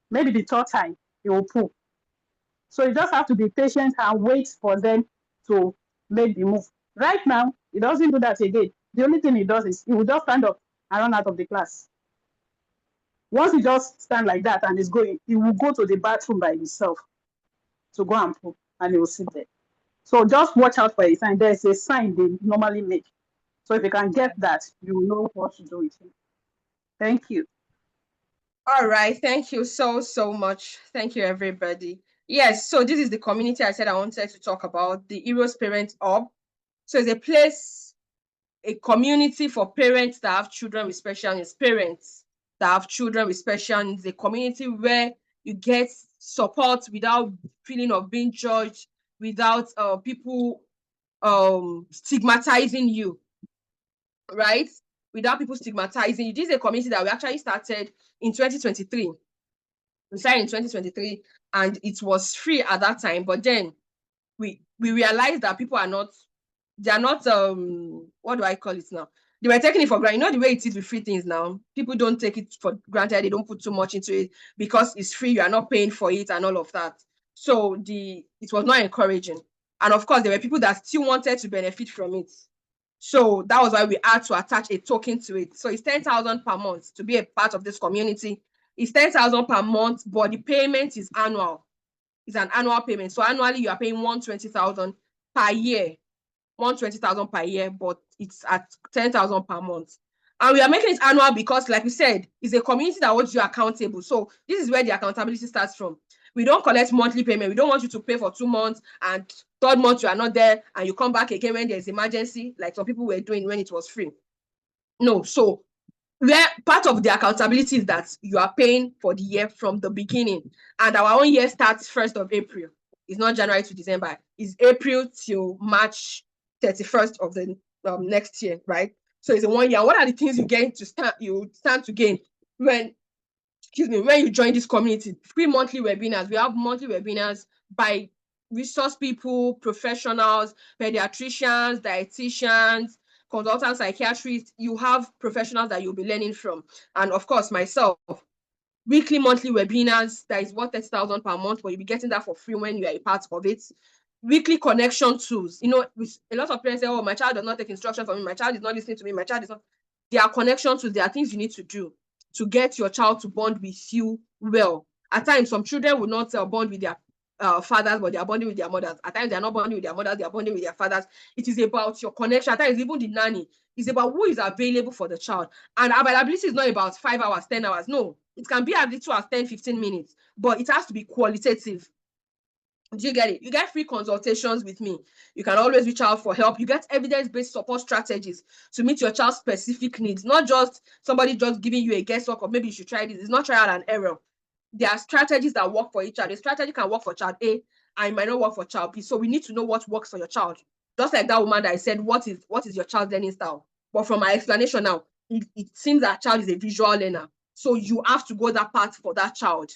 [SPEAKER 8] Maybe the third time, he will poo. So you just have to be patient and wait for them to make the move. Right now, he doesn't do that again. The only thing he does is he will just stand up and run out of the class. Once he just stand like that and is going, he will go to the bathroom by himself to go and poo, and he will sit there. So just watch out for a sign. There's a sign they normally make. So if you can get that, you will know what to do with him. Thank you.
[SPEAKER 1] All right. Thank you so much. Thank you, everybody. Yes, so this is the community I said I wanted to talk about, the Heroes Parent Hub. So it's a place, a community for parents that have children with special needs, parents that have children with special needs, a community where you get support without feeling of being judged, without people stigmatizing you, right? Without people stigmatizing you. This is a community that we actually started in 2023. We started in 2023 and it was free at that time, but then we realized that people are not, they are not, what do I call it now? They were taking it for granted. You know the way it is with free things now. People don't take it for granted. They don't put too much into it because it's free. You are not paying for it and all of that. So it was not encouraging. And of course, there were people that still wanted to benefit from it. So that was why we had to attach a token to it. So it's 10,000 per month to be a part of this community. It's 10,000 per month, but the payment is annual. It's an annual payment. So annually, you are paying 120,000 per year. 120,000 per year, but it's at 10,000 per month. And we are making it annual because, like we said, it's a community that holds you accountable. So this is where the accountability starts from. We don't collect monthly payment. We don't want you to pay for 2 months and third month you are not there and you come back again when there's emergency, like some people were doing when it was free. No, so where part of the accountability is that you are paying for the year from the beginning, and our own year starts 1st of April. It's not January to December. It's April till March 31st of the next year, right? So it's a 1 year. What are the things you stand to gain when you join this community? Free monthly webinars. We have monthly webinars by resource people, professionals, pediatricians, dietitians, consultants, psychiatrists. You have professionals that you'll be learning from. And of course, myself, weekly, monthly webinars that is worth 30,000 per month, but you'll be getting that for free when you are a part of it. Weekly connection tools. You know, a lot of parents say, oh, my child does not take instruction from me, my child is not listening to me, my child is not. There are connection tools, there are things you need to do to get your child to bond with you well. At times, some children will not bond with their fathers, but they are bonding with their mothers. At times, they are not bonding with their mothers, they are bonding with their fathers. It is about your connection. At times, even the nanny is about who is available for the child. And availability is not about 5 hours, 10 hours. No, it can be as little as 10, 15 minutes, but it has to be qualitative. Do you get it? You get free consultations with me. You can always reach out for help. You get evidence-based support strategies to meet your child's specific needs, not just somebody just giving you a guesswork or maybe you should try this. It's not trial and error. There are strategies that work for each child. A strategy can work for child A and it might not work for child B. So we need to know what works for your child. Just like that woman that I said, what is your child's learning style? But from my explanation now, it seems that child is a visual learner. So you have to go that path for that child.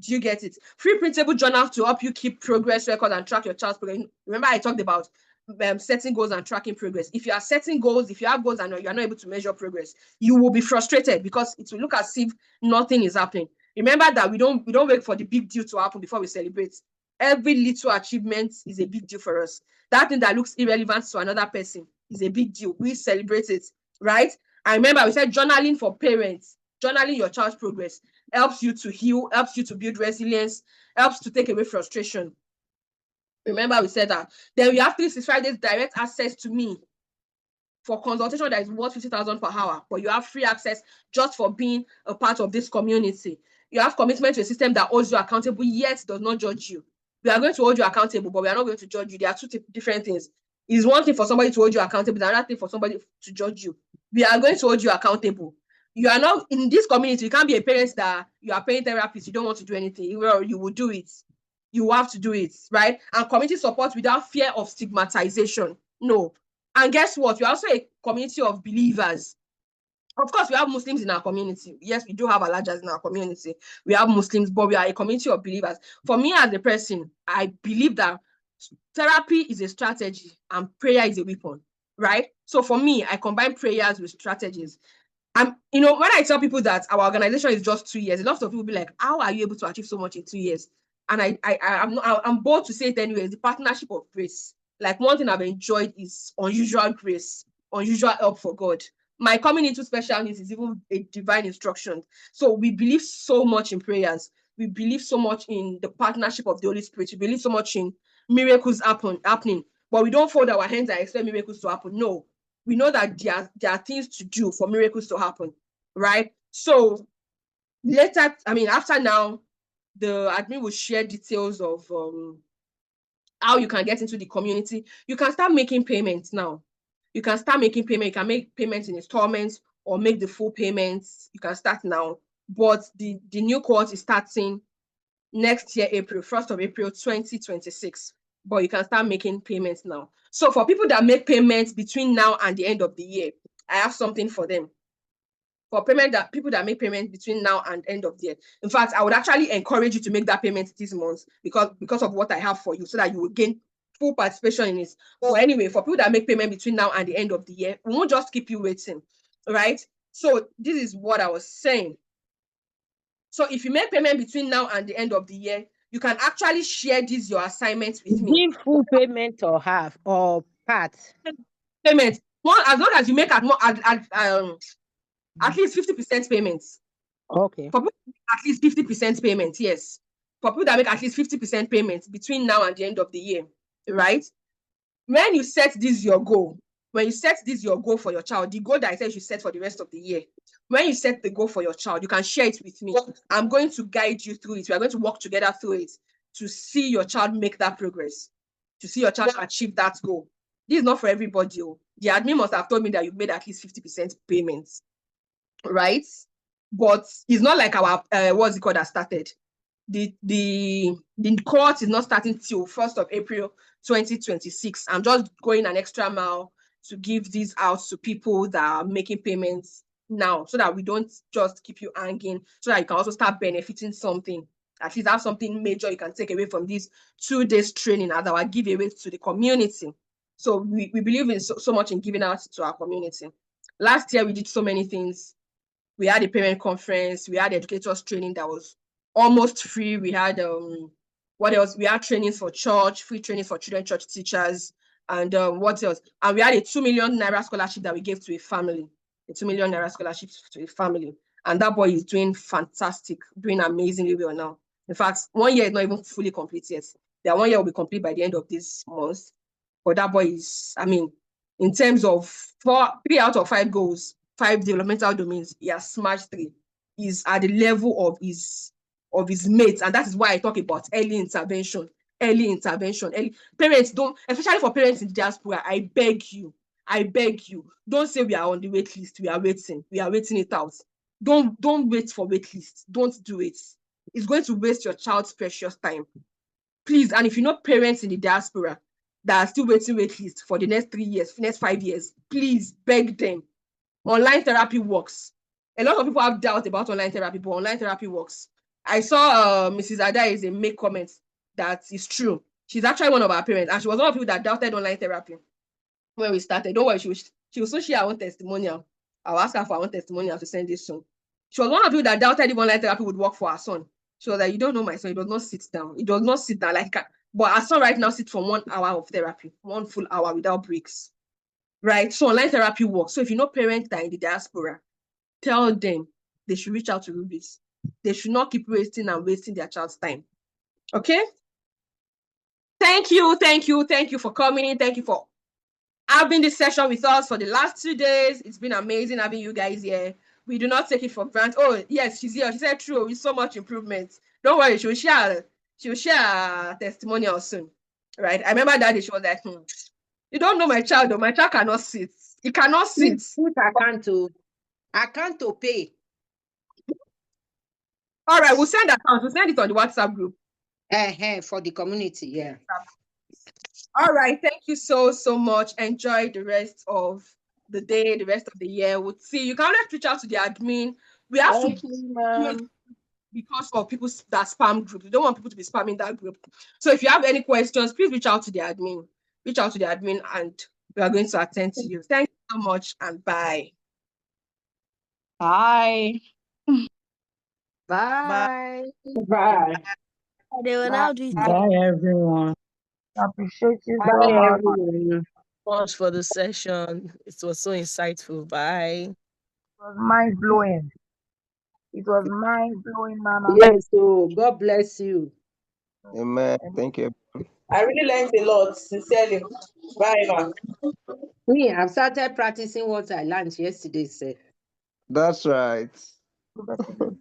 [SPEAKER 1] Do you get it? Free printable journals to help you keep progress record and track your child's progress. Remember I talked about setting goals and tracking progress. If you are setting goals, if you have goals and you are not able to measure progress, you will be frustrated because it will look as if nothing is happening. Remember that we don't wait for the big deal to happen before we celebrate. Every little achievement is a big deal for us. That thing that looks irrelevant to another person is a big deal. We celebrate it, right? I remember we said journaling for parents. Journaling your child's progress helps you to heal, helps you to build resilience, helps to take away frustration. Remember we said that. Then we have 365 days direct access to me for consultation that is worth 50,000 per hour, but you have free access just for being a part of this community. You have commitment to a system that holds you accountable, yet does not judge you. We are going to hold you accountable, but we are not going to judge you. There are two different things. It's one thing for somebody to hold you accountable, it's another thing for somebody to judge you. We are going to hold you accountable. You are not in this community. You can't be a parent that you are paying therapists, you don't want to do anything. You will do it. You have to do it, right? And community support without fear of stigmatization. No. And guess what? We're also a community of believers. Of course, we have Muslims in our community. Yes, we do have Alajas in our community. We have Muslims, but we are a community of believers. For me as a person, I believe that therapy is a strategy and prayer is a weapon, right? So for me, I combine prayers with strategies. When I tell people that our organization is just 2 years, a lot of people be like, how are you able to achieve so much in 2 years? And I'm bold to say it anyway, the partnership of grace. Like, one thing I've enjoyed is unusual grace, unusual help for God. My coming into special needs is even a divine instruction. So we believe so much in prayers. We believe so much in the partnership of the Holy Spirit. We believe so much in miracles happening. But we don't fold our hands and expect miracles to happen. No. We know that there are things to do for miracles to happen, right? So later, after now, the admin will share details of how you can get into the community. You can start making payments now. You can start making payment. You can make payments in installments or make the full payments. You can start now. But the new cohort is starting next year, April, 1st of April, 2026. But you can start making payments now. So for people that make payments between now and the end of the year, I have something for them. For people that make payments between now and end of the year. In fact, I would actually encourage you to make that payment this month because of what I have for you, so that you will gain full participation in it. But anyway, for people that make payment between now and the end of the year, we won't just keep you waiting, right? So this is what I was saying. So if you make payment between now and the end of the year, you can actually share your assignments with me.
[SPEAKER 3] Give full payment or half or part?
[SPEAKER 1] Payment. As long as you make at least 50% payments.
[SPEAKER 3] Okay.
[SPEAKER 1] For people at least 50% payment, yes. For people that make at least 50% payments between now and the end of the year, right? When you set this your goal, for your child, the goal that I said you should set for the rest of the year, when you set the goal for your child, you can share it with me. I'm going to guide you through it. We are going to work together through it to see your child make that progress, to see your child achieve that goal. This is not for everybody. The admin must have told me that you've made at least 50% payments, right? But it's not like our what's it called that started. The court is not starting till 1st of April 2026. I'm just going an extra mile to give these out to people that are making payments now, so that we don't just keep you hanging, so that you can also start benefiting something. At least have something major you can take away from this 2 days training as our giveaway to the community. So we believe in so much in giving out to our community. Last year we did so many things. We had a parent conference. We had educators training that was almost free. We had what else? We had trainings for church, free trainings for children church teachers, and what else? And we had a 2 million naira scholarship that we gave to a family. A 2 million naira scholarship to a family, and that boy is doing fantastic, doing amazingly well now. In fact, 1 year is not even fully complete yet. Their 1 year will be complete by the end of this month. But that boy is, in terms of 3 out of 5 goals, 5 developmental domains, he has smashed 3. He's at the level of his mates, and that is why I talk about early intervention. Parents don't, especially for parents in the diaspora, I beg you, don't say we are on the wait list. We are waiting it out. Don't wait for wait list. Don't do it. It's going to waste your child's precious time. Please, and if you know parents in the diaspora that are still waiting wait list for the next 3 years, next 5 years, please beg them. Online therapy works. A lot of people have doubt about online therapy, but online therapy works. I saw Mrs. Adaize make comments that is true. She's actually one of our parents, and she was one of the people that doubted online therapy when we started. Don't worry, she will soon share her own testimonial. I'll ask her for her own testimonial to send this soon. She was one of the people that doubted if online therapy would work for her son. She was like, you don't know my son, he does not sit down. He does not sit down like, but our son right now sits for 1 hour of therapy, 1 full hour without breaks. Right? So online therapy works. So if you know parents that are in the diaspora, tell them they should reach out to Rubies. They should not keep wasting their child's time. Okay? Thank you for coming. Thank you for having this session with us for the last 2 days. It's been amazing having you guys here. We do not take it for granted. Oh, yes, she's here. She said true, with so much improvement. Don't worry, she'll share a testimonial soon. Right? I remember that day she was like, you don't know my child, though. My child cannot sit. He cannot sit.
[SPEAKER 3] Account to pay.
[SPEAKER 1] All right, we'll send account. We'll send it on the WhatsApp group.
[SPEAKER 3] For the community, yeah.
[SPEAKER 1] All right. Thank you so much. Enjoy the rest of the day, the rest of the year. We'll see. You can always reach out to the admin. We have to
[SPEAKER 6] Thank you, ma'am.
[SPEAKER 1] because of people that spam group. We don't want people to be spamming that group. So if you have any questions, please reach out to the admin. Reach out to the admin and we are going to attend to you. Thank you so much and bye.
[SPEAKER 2] Bye.
[SPEAKER 3] Bye.
[SPEAKER 6] Bye.
[SPEAKER 9] They will now do it.
[SPEAKER 10] Bye, everyone.
[SPEAKER 5] Appreciate you
[SPEAKER 3] Bye,
[SPEAKER 5] so much.
[SPEAKER 3] everyone.
[SPEAKER 9] Much for the session. It was so insightful. Bye.
[SPEAKER 5] It was mind blowing. It was mind blowing, Mama.
[SPEAKER 3] Yes, so God bless you.
[SPEAKER 11] Amen. Thank you.
[SPEAKER 6] I really learned a lot, sincerely. Bye, ma'am.
[SPEAKER 3] Me, I've started practicing what I learned yesterday, sir.
[SPEAKER 11] That's right.
[SPEAKER 5] Good